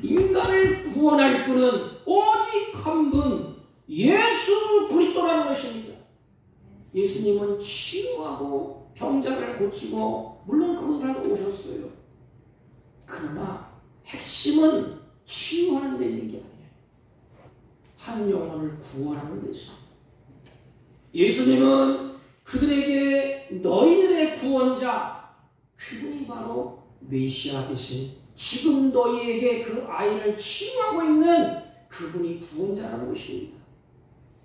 인간을 구원할 분은 오직 한 분 예수 그리스도라는 것입니다. 예수님은 치유하고 병자를 고치고 물론 그분을 오셨어요. 그러나 핵심은 치유하는 데 있는 게 아니에요. 한 영혼을 구원하는 데 있습니다. 예수님은 그들에게 너희들의 구원자, 그분이 바로 메시아 되신 지금 너희에게 그 아이를 치유하고 있는 그분이 구원자라는 것입니다.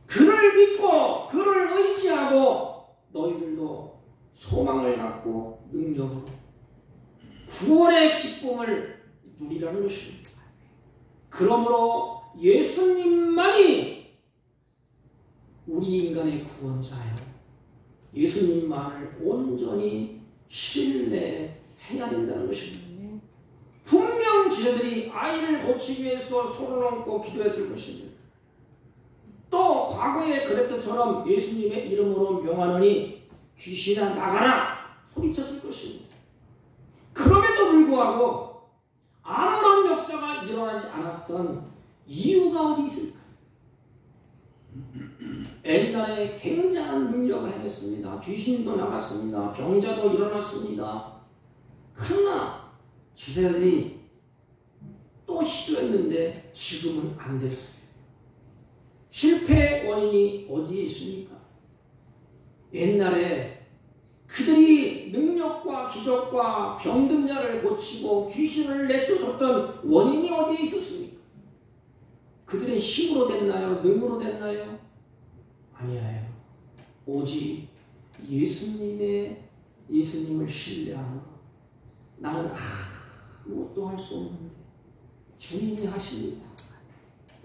그를 믿고 그를 의지하고 너희들도 소망을 갖고 능력으로 구원의 기쁨을 누리라는 것입니다. 그러므로 예수님만이 우리 인간의 구원자예요. 예수님만을 온전히 신뢰해야 된다는 것입니다. 분명 제자들이 아이를 고치기 위해서 손을 얹고 기도했을 것입니다. 또 과거에 그랬던처럼 예수님의 이름으로 명하노니 귀신아 나가라 소리쳤을 것입니다. 그럼에도 불구하고 아무런 역사가 일어나지 않았던 이유가 어디 있을까요? 옛날에 굉장한 능력을 행했습니다. 귀신도 나갔습니다. 병자도 일어났습니다. 그러나 제자들이 또 시도했는데 지금은 안 됐어요. 실패의 원인이 어디에 있습니까? 옛날에 그들이 능력과 기적과 병든 자를 고치고 귀신을 내쫓았던 원인이 어디에 있었습니까? 그들의 힘으로 됐나요? 능으로 됐나요? 아니에요. 오직 예수님을 신뢰하며 나는 아무것도 할 수 없는데 주님이 하십니다.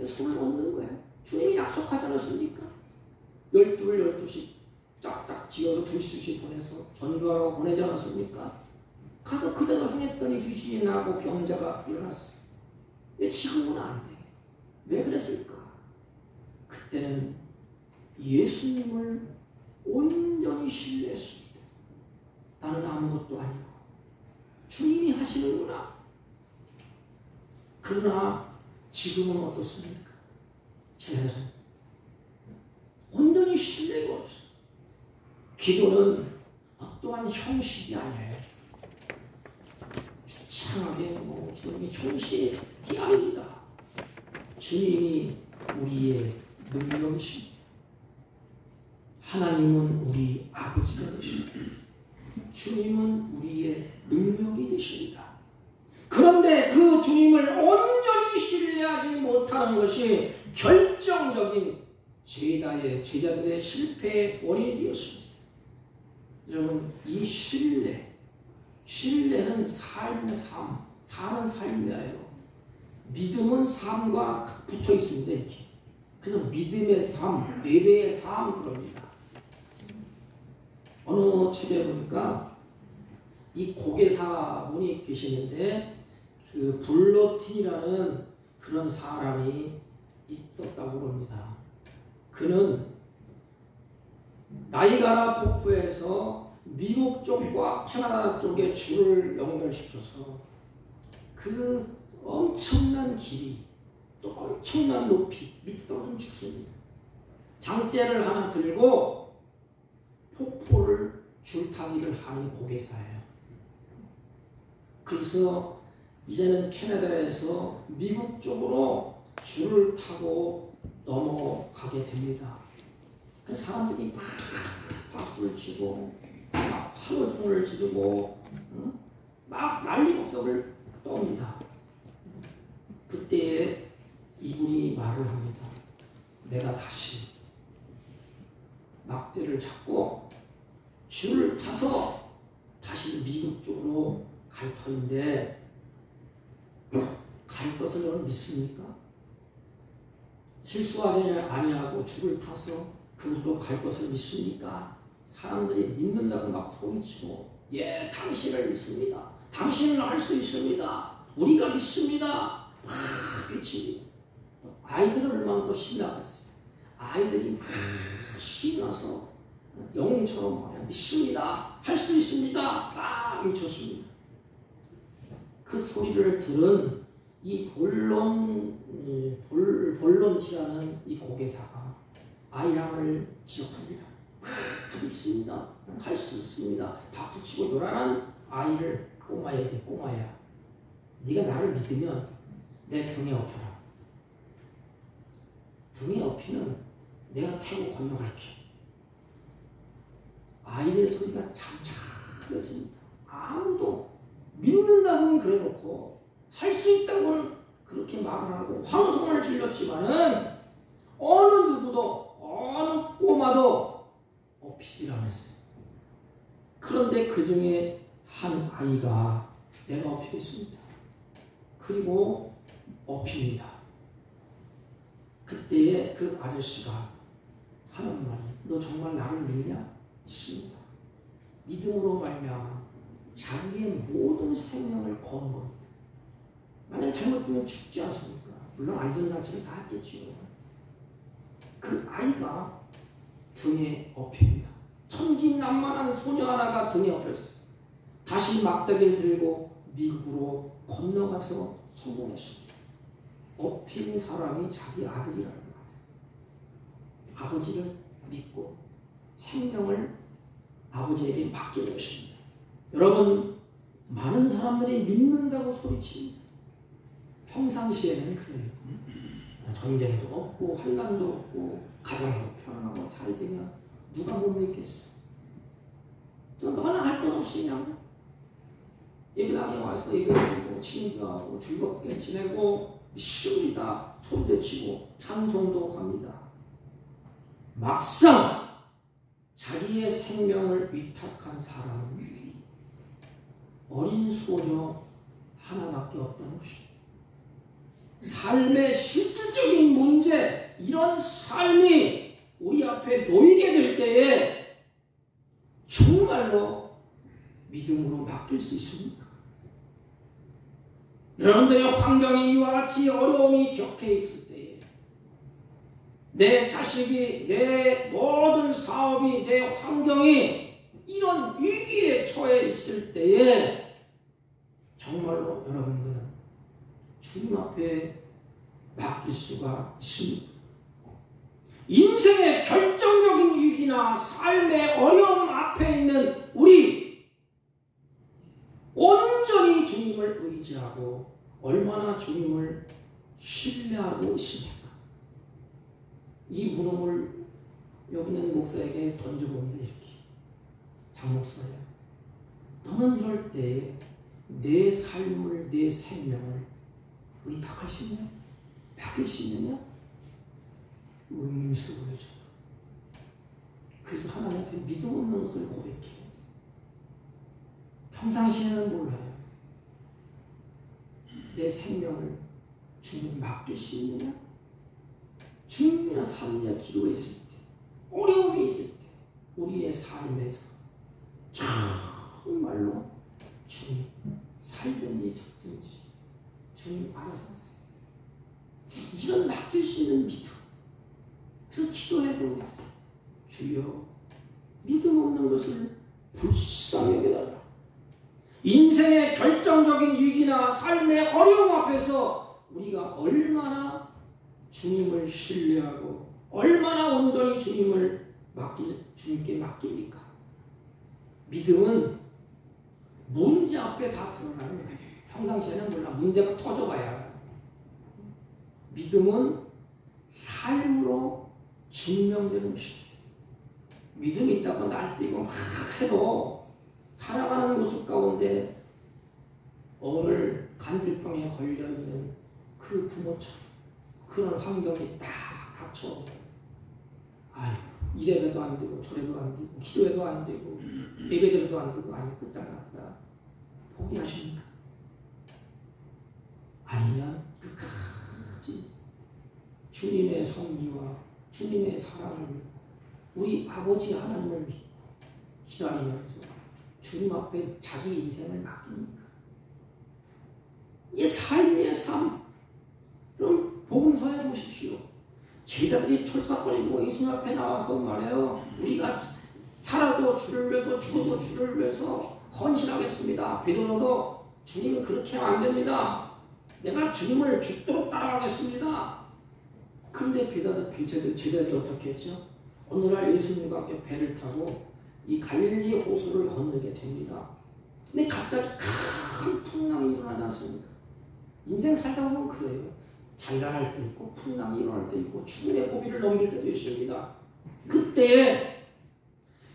손을 얹는 거예요. 주님이 약속하지 않았습니까? 12씩 짝짝 지어서 2씩 보내서 전도하라고 보내지 않았습니까? 가서 그대로 행했더니 귀신이 나고 병자가 일어났어요. 지금은 안 돼. 왜 그랬을까? 그때는 예수님을 온전히 신뢰했습니다. 나는 아무것도 아니고 주님이 하시는구나. 그러나 지금은 어떻습니까? 제자는 온전히 신뢰가 없어요. 기도는 어떠한 형식이 아니에요. 추창하게 기도는 형식이 아닙니다. 주님이 우리의 능력이십니다. 하나님은 우리 아버지가 되십니다. 주님은 우리의 능력이 되십니다. 그런데 그 주님을 온전히 신뢰하지 못하는 것이 결정적인 제자들의 실패의 원인이 되었습니다. 여러분, 이 신뢰는 삶의 삶, 사는 삶이에요. 믿음은 삶과 붙어 있습니다. 이렇게. 그래서 믿음의 삶, 예배의 삶 그럽니다. 어느 책에 보니까 이 고개사분이 계시는데 그 블러틴이라는 그런 사람이 있었다고 합니다. 그는 나이가라 폭포에서 미국 쪽과 캐나다 쪽에 줄을 연결시켜서 그 엄청난 길이 또 엄청난 높이 밑에 떨어진 죽습니다. 장대를 하나 들고 폭포를 줄타기를 하는 고개사예요. 그래서 이제는 캐나다에서 미국 쪽으로 줄을 타고 넘어가게 됩니다. 그래서 사람들이 막 박수를 치고 막 환호성을 지르고 막 난리법석을 떠옵니다. 그때에 이분이 말을 합니다. 내가 다시 막대를 잡고 줄을 타서 다시 미국 쪽으로 갈 터인데 갈 것을 여러분 믿습니까? 실수하지 아니하고 줄을 타서 그곳으로 갈 것을 믿습니까? 사람들이 믿는다고 막 소리치고 예, 당신을 믿습니다. 당신은 할 수 있습니다. 우리가 믿습니다. 막 외칩니다. 아이들은 얼마나 또 신나겠어요. 아이들이 막 신나서 영웅처럼 믿습니다. 할 수 있습니다. 막 외쳤습니다. 그 소리를 들은 이 볼런티라는 이 고개사가 아이랑을 지적합니다. 믿습니다. 할 수 있습니다. 박수치고 요란한 아이를 꼬마에게 꼬마야. 네가 나를 믿으면 내 등에 업혀라. 등에 업히면 내가 타고 건너갈게. 아이의 소리가 잠잠해집니다. 아무도 믿는다고는 그래놓고 할 수 있다고는 그렇게 말을 하고 환호성을 질렀지만은 어느 누구도 어느 꼬마도 업히질 않았어요. 그런데 그 중에 한 아이가 내가 업히겠습니다. 그리고 업힙니다. 그때에 그 아저씨가 하는 말이 너 정말 나를 믿냐? 믿습니다. 믿음으로 말미암아 자기의 모든 생명을 거는 겁니다. 만약에 잘못되면 죽지 않습니까? 물론 안전장치를 다 했겠지요. 그 아이가 등에 업힙니다. 천진난만한 소녀 하나가 등에 업혔어요. 다시 막대기를 들고 미국으로 건너가서 성공했습니다. 업힌 사람이 자기 아들이라는 것. 아버지를 믿고 생명을 아버지에게 맡기는 것입니다. 여러분, 많은 사람들이 믿는다고 소리칩니다. 평상시에는 그래요. 전쟁도 없고 환난도 없고 가정도 편안하고 잘 되면 누가 못 믿겠어. 너는 할 건 없이 그냥 예배당에 와서 예배드리고 친구하고 즐겁게 지내고 믿습니다. 손대치고 찬송도 합니다. 막상 자기의 생명을 위탁한 사람은 어린 소녀 하나밖에 없다는 것입니다. 삶의 실질적인 문제, 이런 삶이 우리 앞에 놓이게 될 때에 정말로 믿음으로 바뀔 수 있습니까? 여러분들의 환경이 이와 같이 어려움이 격해 있을 때에 내 자식이, 내 모든 사업이, 내 환경이 이런 위기에 처해 있을 때에 정말로 여러분들은 주님 앞에 맡길 수가 있습니다. 인생의 결정적인 위기나 삶의 어려움 앞에 있는 우리 온전히 주님을 의지하고 얼마나 주님을 신뢰하고 있습니까? 이 물음을 여기 있는 목사에게 던져봅니다. 이렇게. 장 목사야, 너는 이럴 때 내 삶을, 내 생명을 의탁할 수 있냐? 바뀔 수 있느냐? 의문스러워 보여준다. 그래서 하나님 앞에 믿음 없는 것을 고백해야 돼. 평상시에는 몰라요. 내 생명을 주님 맡길 수 있느냐? 주님이나 삶이나 기도에 있을 때, 어려움이 있을 때, 우리의 삶에서 정말로 주님 살든지 죽든지 주님 알아서 하세요. 이런 맡길 수 있는 믿음. 그래서 기도해야 됩니다. 주여, 믿음 없는 것을 불쌍히 여겨달라. 인생의 결정적인 위기나 삶의 어려움 앞에서 우리가 얼마나 주님을 신뢰하고 얼마나 온전히 주님께 맡깁니까? 믿음은 문제 앞에 다 드러나는 거예요. 평상시에는 몰라. 문제가 터져봐야. 믿음은 삶으로 증명되는 것이죠. 믿음이 있다고 날뛰고 막 해도 살아가는 모습 가운데 오늘 간질병에 걸려있는 그 부모처럼 그런 환경이 딱 닥쳐오면 이래도 안 되고 저래도 안 되고 기도해도 안 되고 예배드려도 안 되고 끝장났다. 포기하십니까? 아니면 끝까지 주님의 섭리와 주님의 사랑을 믿고 우리 아버지 하나님을 믿고 기다리면서 주님 앞에 자기 인생을 맡깁니까? 이 삶의 삶. 그럼 복음서에 보십시오. 제자들이 철사거리고 예수님 앞에 나와서 말해요. 우리가 살아도 주를 위해서 죽어도 주를 위해서 헌신하겠습니다. 베드로도 주님은 그렇게 하면 안 됩니다. 내가 주님을 죽도록 따라가겠습니다. 그런데 제자들이 어떻게 했죠? 어느 날 예수님과 함께 배를 타고 이 갈릴리 호수를 건너게 됩니다. 근데 갑자기 큰 풍랑이 일어나지 않습니까? 인생 살다 보면 그래요. 잔잔할 때 있고 풍랑이 일어날 때 있고 죽음의 고비를 넘길 때도 있습니다. 그때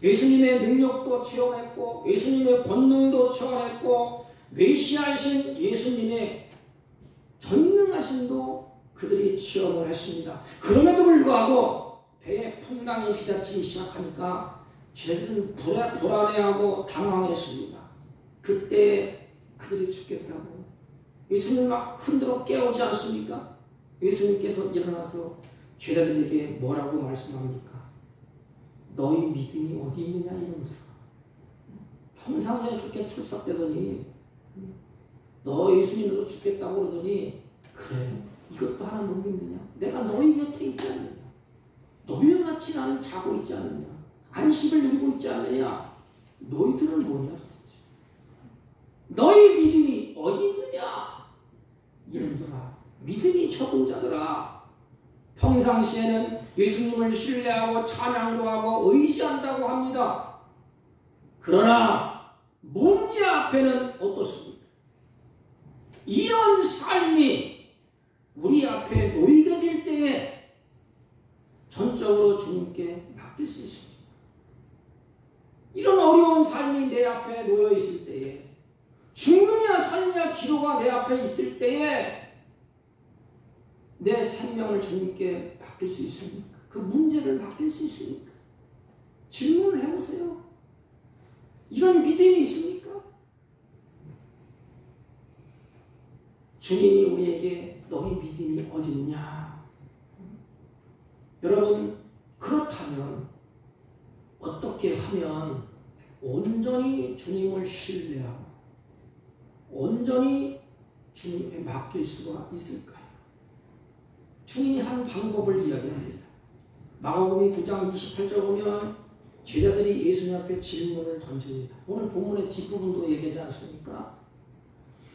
예수님의 능력도 체험했고 예수님의 권능도 체험했고 메시아이신 예수님의 전능하심도 그들이 체험을 했습니다. 그럼에도 불구하고 배에 풍랑이 휘젓치기 시작하니까 제자들은 불안해하고 당황했습니다. 그때 그들이 죽겠다고 예수님 막 흔들어 깨우지 않습니까? 예수님께서 일어나서 제자들에게 뭐라고 말씀합니까? 너희 믿음이 어디 있느냐 이놈들아. 평상시에 그렇게 출석되더니 너 예수님도 죽겠다고 그러더니 그래 이것도 하나 못 믿느냐? 내가 너희 곁에 있지 않느냐? 너희와 같이 나는 자고 있지 않느냐? 안식을 누리고 있지 않느냐? 너희들은 뭐냐 도대체? 너희 믿음이 어디 있느냐? 이놈들아, 믿음이 적은 자들아, 평상시에는 예수님을 신뢰하고 찬양도 하고 의지한다고 합니다. 그러나 문제 앞에는 어떻습니까? 이런 삶이 우리 앞에 놓이게 될 때에 전적으로 주님께 맡길 수 있습니다. 이런 어려운 삶이 내 앞에 놓여 있을 때에, 죽느냐 사느냐 기로가 내 앞에 있을 때에 내 생명을 주님께 맡길 수 있습니까? 그 문제를 맡길 수 있습니까? 질문을 해보세요. 이런 믿음이 있습니까? 주님이 우리에게 너희 믿음이 어딨냐? 여러분, 그렇다면 어떻게 하면 온전히 주님을 신뢰하고 온전히 주님께 맡길 수가 있을까요? 주님이 한 방법을 이야기합니다. 마가복음 9장 28절 보면 제자들이 예수님 앞에 질문을 던집니다. 오늘 본문의 뒷부분도 얘기하지 않습니까?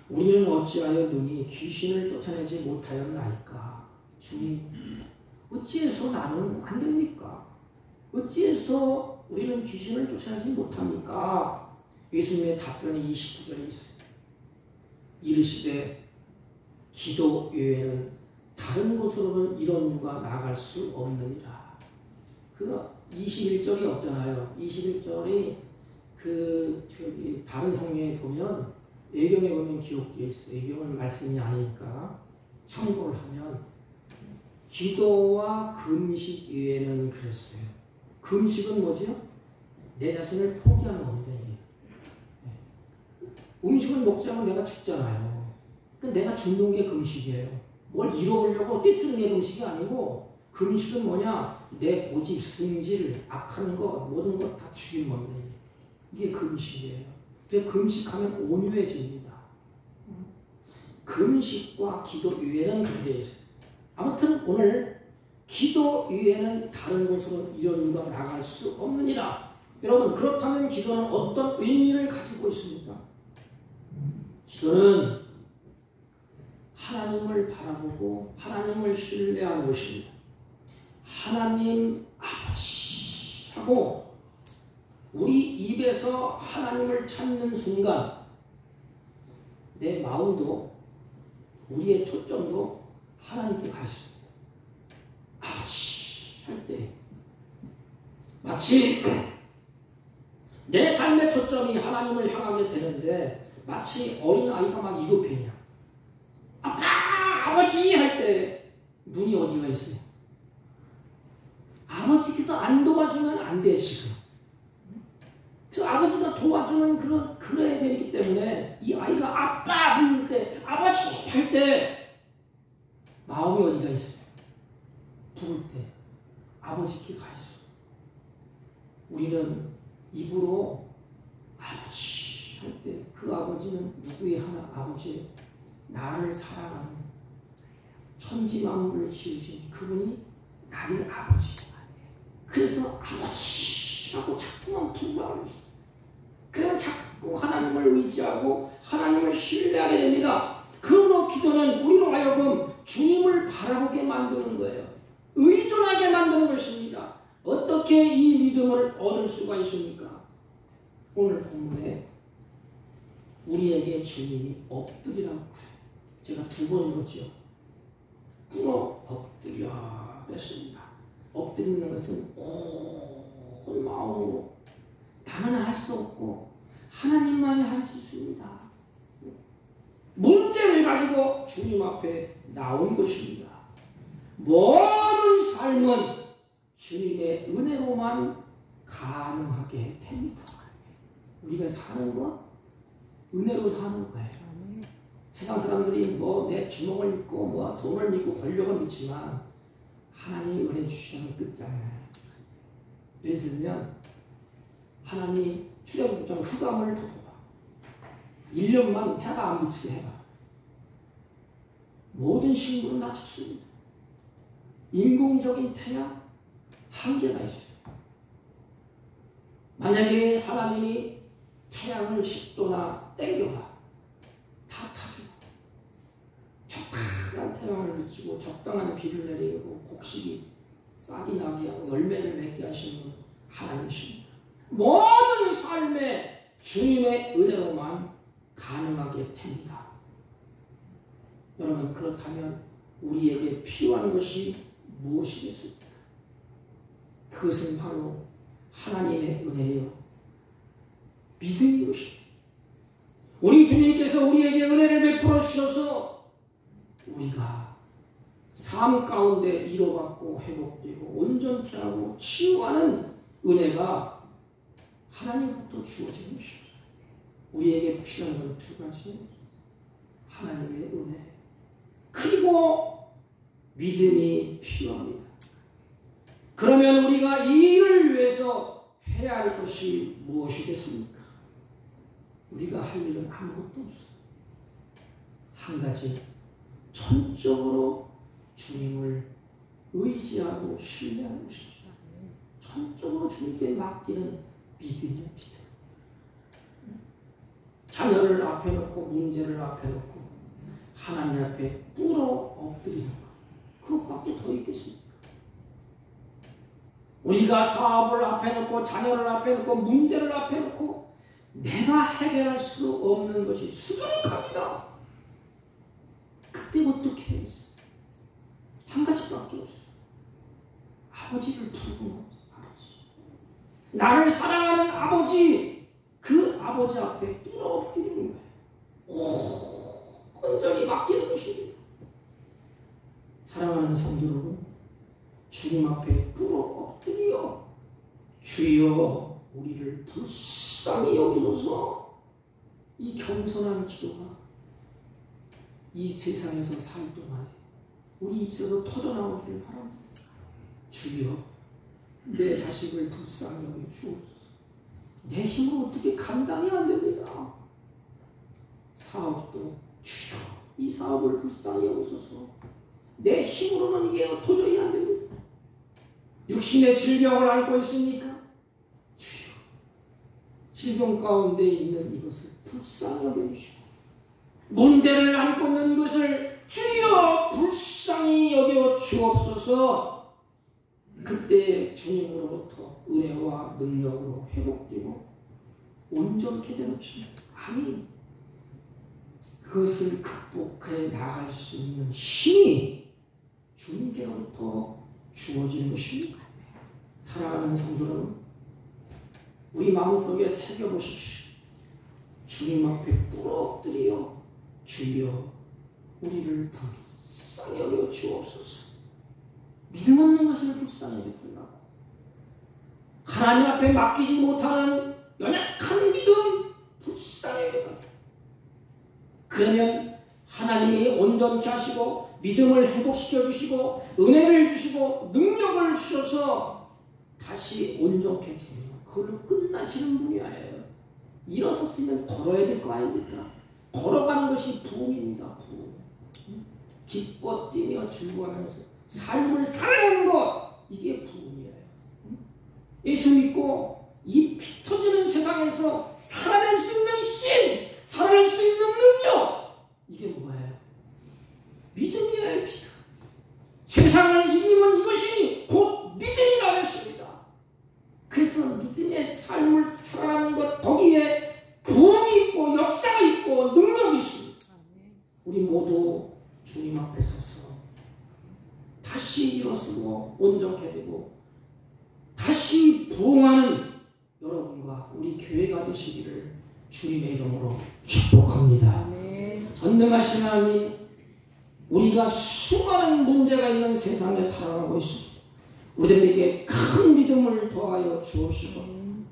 우리는 어찌하여 능히 귀신을 쫓아내지 못하였나이까? 주님, 어찌해서 나는 안 됩니까? 어찌해서 우리는 귀신을 쫓아내지 못합니까? 예수님의 답변이 29절에 있어요. 이르시되 기도 외에는 다른 곳으로는 이런 누가 나갈 수 없느니라. 그 21절이 없잖아요. 21절이 다른 성경에 보면, 예경에 보면 기록되어 있어요. 예경은 말씀이 아니니까 참고를 하면 기도와 금식 외에는 그랬어요. 금식은 뭐죠? 내 자신을 포기하는 겁니다. 음식을 먹지 않으면 내가 죽잖아요. 그러니까 내가 죽는 게 금식이에요. 뭘 잃어보려고 떼쓰는 게 금식이 아니고, 금식은 뭐냐? 내 고집, 승질, 악한 것, 모든 것 다 죽이는 겁니다. 이게 금식이에요. 그래서 금식하면 온유해집니다. 금식과 기도 외에는 그렇게 되어 있어요. 아무튼 오늘 기도 외에는 다른 곳으로 이런 누가 나갈 수 없느니라. 여러분, 그렇다면 기도는 어떤 의미를 가지고 있습니까? 기도는 하나님을 바라보고 하나님을 신뢰하는 것입니다. 하나님 아버지 하고 우리 입에서 하나님을 찾는 순간 내 마음도 우리의 초점도 하나님께 가 있습니다. 아버지 할 때 마치 내 삶의 초점이 하나님을 향하게 되는데, 마치 어린아이가 막 이급해냐, 아빠 아버지 할 때 눈이 어디가 있어요? 아버지께서 안 도와주면 안 돼 지금. 그래서 아버지가 도와주는 그래야 되기 때문에 이 아이가 아빠 부를 때, 아버지 할 때 마음이 어디가 있어요? 부를 때 아버지께 가 있어. 우리는 입으로 아버지 할 때 그 아버지는 누구의 하나 아버지, 나를 사랑하는 천지 만물을 지으신 그분이 나의 아버지. 그래서 아버지 하고 자꾸만 부르라고 있어. 그러면 자꾸 하나님을 의지하고 하나님을 신뢰하게 됩니다. 그러므로 기도는 우리로 하여금 주님을 바라보게 만드는 거예요. 의존하게 만드는 것입니다. 어떻게 이 믿음을 얻을 수가 있습니까? 오늘 본문에 우리에게 주님이 엎드리라고 그래요. 제가 2번 읽었죠. 꿇어 엎드려 했습니다. 엎드리는 것은 온 마음으로 나는 할 수 없고 하나님만이 할 수 있습니다. 문제를 가지고 주님 앞에 나온 것입니다. 모든 삶은 주님의 은혜로만 가능하게 됩니다. 우리가 사는 것 은혜로 사는 거예요. 세상 사람들이 내 주먹을 믿고 돈을 믿고 권력을 믿지만 하나님이 은혜 주시면 끝장나요. 예를 들면 하나님이 출애굽장 흑암을 덮어봐. 1년만 해가 안 비치게 해봐. 모든 식물은 다 죽습니다. 인공적인 태양 한계가 있어요. 만약에 하나님이 태양을 10도나 땡겨봐, 다 타주고 적당한 태양을 비추고 적당한 비를 내리고 곡식이 싹이 나게 하고 열매를 맺게 하시는 분 하나님이십니다. 모든 삶에 주님의 은혜로만 가능하게 됩니다. 여러분, 그렇다면 우리에게 필요한 것이 무엇이겠습니까? 그것은 바로 하나님의 은혜요, 믿음인 것입니다. 우리 주님께서 우리에게 은혜를 베풀어 주셔서 우리가 삶 가운데 위로받고 회복되고 온전케 하고 치유하는 은혜가 하나님부터 주어지는 것입니다. 우리에게 필요한 건 두 가지, 하나님의 은혜 그리고 믿음이 필요합니다. 그러면 우리가 이 일을 위해서 해야 할 것이 무엇이겠습니까? 우리가 할 일은 아무것도 없어요. 한 가지, 전적으로 주님을 의지하고 신뢰하는 것입니다. 전적으로 주님께 맡기는 믿음이에요. 믿음. 자녀를 앞에 놓고 문제를 앞에 놓고 하나님 앞에 꿇어 엎드리는 것, 그것밖에 더 있겠습니까? 우리가 사업을 앞에 놓고 자녀를 앞에 놓고 문제를 앞에 놓고 내가 해결할 수 없는 것이 수두룩합니다. 그때 어떻게 해야겠어요? 한 가지밖에 없어요. 아버지를 부르는 거예요. 아버지. 나를 사랑하는 아버지, 그 아버지 앞에 뚫어 엎드리는 거예요. 온전히 맡기는 것입니다. 사랑하는 성도 여러분, 주님 앞에 뚫어 엎드려 주여 우리를 불쌍히 여기소서. 이 겸손한 기도가 이 세상에서 살 동안에 우리 입에서 터져나오기를 바랍니다. 주여 내 자식을 불쌍히 여겨 주옵소서. 내 힘으로 어떻게 감당이 안 됩니다. 사업도 주여 이 사업을 불쌍히 여기소서. 내 힘으로는 이게 도저히 안 됩니다. 육신의 질병을 앓고 있으니까 주여 질병 가운데 있는 이것을 불쌍히 여겨주시고, 문제를 안고 있는 이것을 주여 불쌍히 여겨 주옵소서. 그때 주님으로부터 은혜와 능력으로 회복되고 온전케 되는 것입니다. 아니, 그것을 극복해 나갈 수 있는 힘이 주님께로부터 주어지는 것입니다. 사랑하는 성도 여러분, 우리 마음속에 새겨보십시오. 주님 앞에 꿇어 엎드려 주여 우리를 불쌍히 여겨 주옵소서. 믿음 없는 것을 불쌍히 여겨 달라고. 하나님 앞에 맡기지 못하는 연약한 믿음 불쌍히 여겨 달라고. 그러면 하나님이 온전케 하시고 믿음을 회복시켜 주시고 은혜를 주시고 능력을 주셔서 다시 온전케 되면 그걸로 끝나시는 분이 아니에요. 일어섰으면 걸어야 될 거 아닙니까? 걸어가는 것이 부흥입니다. 부흥. 기뻐 뛰며 즐거워하면서 삶을 살아가는 것, 이게 부흥이에요. 예수 믿고 이 피 터지는 세상에서 살아낼 수 있는 힘, 살아낼 수 있는 능력, 이게 뭐예요? 믿음이에요. 믿음. 세상을 이기면 이것이 곧 믿음이라는 것입니다. 그래서 믿음의 삶을 살아가는 것, 거기에 부흥이 있고 역사가 있고 능력이 있습니다. 우리 모두 주님 앞에 서서 다시 일어서고 온전케 되고 다시 부흥하는 여러분과 우리 교회가 되시기를 주님의 이름으로 축복합니다. 전능하신 하나님, 우리가 수많은 문제가 있는 세상에 살아가고 있습니다. 우리들에게 큰 믿음을 더하여 주옵시고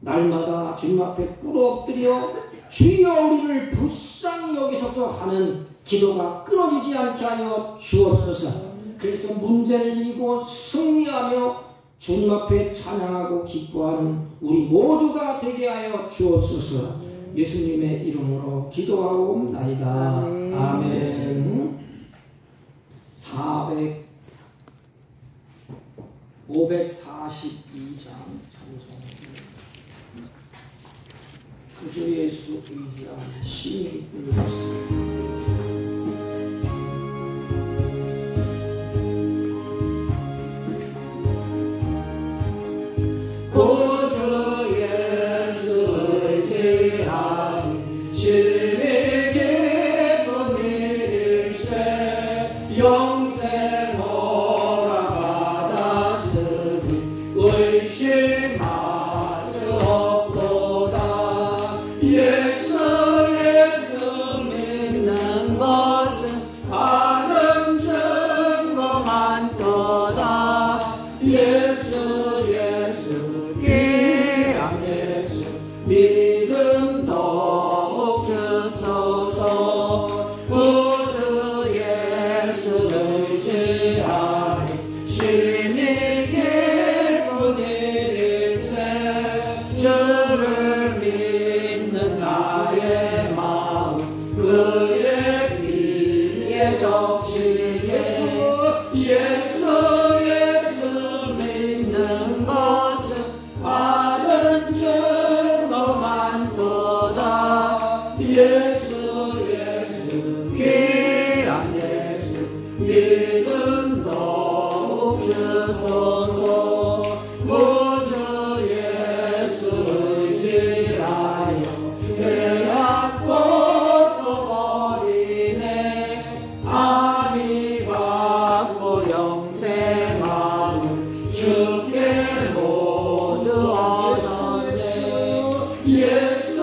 날마다 주님 앞에 꿇어 엎드려 주여 우리를 불쌍히 여기소서 하는 기도가 끊어지지 않게 하여 주옵소서. 그래서 문제를 이기고 승리하며 주님 앞에 찬양하고 기뻐하는 우리 모두가 되게 하여 주옵소서. 예수님의 이름으로 기도하옵나이다. 아멘. 542장 찬송. 그주 예수 의지하는 신이 뿐이었습니다. 영생 예수 예수 귀한 예수 믿음 더욱 주소서 구주 예수 의지하니 심히 기쁜 일일세 주를 믿는 나의 마음 그의 피에 적시게 예수 믿는 것은 받은 증거만 도다 예수 귀한 예수 믿음 더욱 주소서 구주 예수 의지하여 죄악 벗어버리네 아니 받고 영생함을 주께 모두 얻었네 예수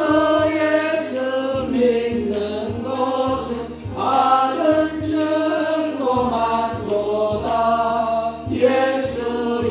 믿는 것은 받은 증거만 도다 예수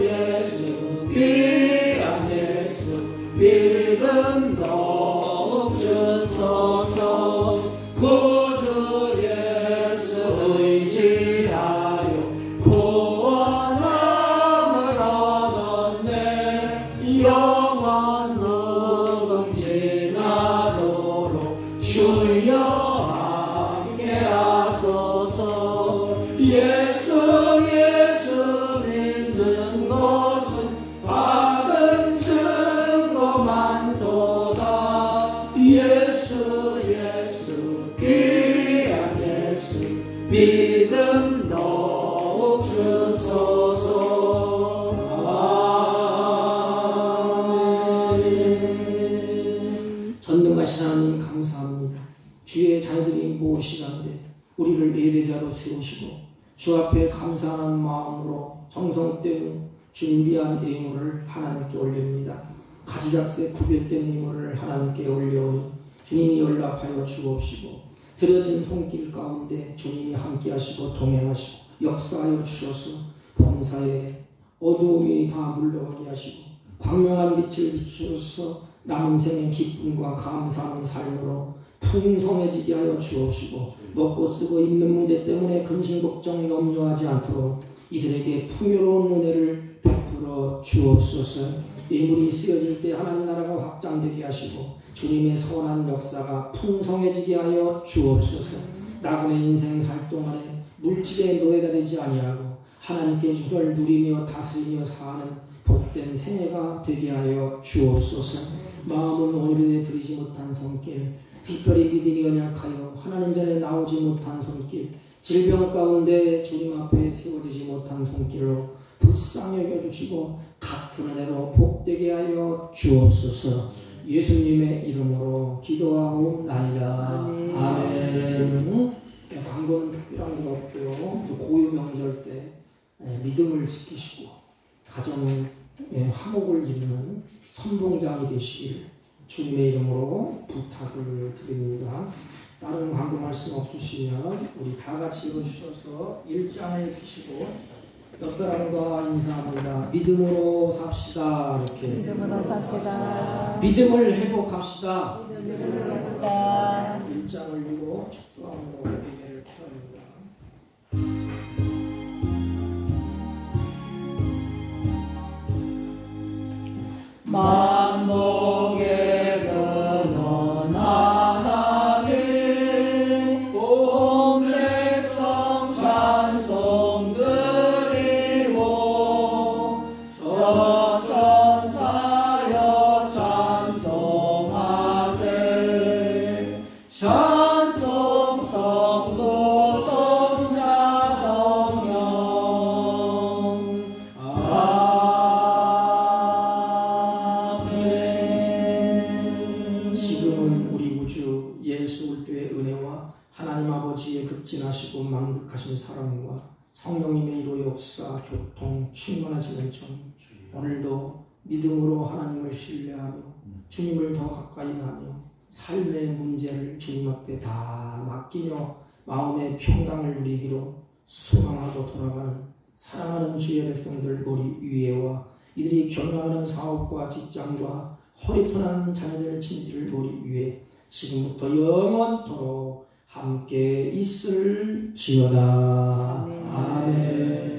귀한 예수 믿음 더욱 주소서 구주 예수 의지하여 구원함을 얻었네 영원 흑음 지나도록 주여 함께 하소서 예수 믿는 것은 받은 증거만 도다 예수 귀한 예수 믿음 더욱 주소서 아멘. 전능하신 하나님 감사합니다. 주의 자녀들이 모시간데 우리를 예배자로 세우시고 주 앞에 감사하는 마음으로 정성된 준비한 예물을 하나님께 올립니다. 가지각색 구별된 예물을 하나님께 올려오니 주님이 연락하여 주옵시고 드려진 손길 가운데 주님이 함께하시고 동행하시고 역사하여 주셔서 범사에 어두움이 다 물러가게 하시고 광명한 빛을 비추셔서 남은 생의 기쁨과 감사하는 삶으로 풍성해지게 하여 주옵시고 먹고 쓰고 입는 문제 때문에 근심 걱정 염려하지 않도록 이들에게 풍요로운 은혜를 베풀어 주옵소서. 예물이 쓰여질 때 하나님 나라가 확장되게 하시고 주님의 선한 역사가 풍성해지게 하여 주옵소서. 나그네 인생 살 동안에 물질의 노예가 되지 아니하고 하나님께 주를 누리며 다스리며 사는 복된 생애가 되게 하여 주옵소서. 마음은 오늘에 드리지 못한 손길, 특별히 믿음이 연약하여 하나님 전에 나오지 못한 손길, 질병 가운데 주님 앞에 세워지지 못한 손길로 불쌍히 여겨주시고 같은 은혜로 복되게 하여 주옵소서. 예수님의 이름으로 기도하옵나이다. 아멘. 광고는 특별한 거 없고요. 고유 명절 때 믿음을 지키시고 가정의 화목을 이루는 선봉장이 되시길 주님의 이름으로 부탁을 드립니다. 다른 광고 말씀 없으시면 우리 다 같이 일어주셔서 일장을 펴시고 옆 사람과 인사합니다. 믿음으로 삽시다. 이렇게 믿음으로 삽시다. 믿음을 회복합시다. 믿음으로 삽시다. 일장을 들고 축도함으로 예배를 표합니다. 만복의 근원 하나님 온 백성 찬송 드리고 저 천사여 찬송하세 찬송 성도 성자 성령 지금은 우리 구주 예수 그리스도의 은혜와 하나님 아버지의 극진하시고 만극하신 사랑과 성령님의 이로 역사 교통 충만하시는 전 오늘도 믿음으로 하나님을 신뢰하며 주님을 더 가까이 하며 삶의 문제를 주님 앞에 다 맡기며 마음의 평강을 누리기로 소망하고 돌아가는 사랑하는 주의 백성들 머리 위에와 이들이 경영하는 사업과 직장과 허리편한 자녀들 친지들 머리 위에 지금부터 영원토록 함께 있을지어다. 아멘.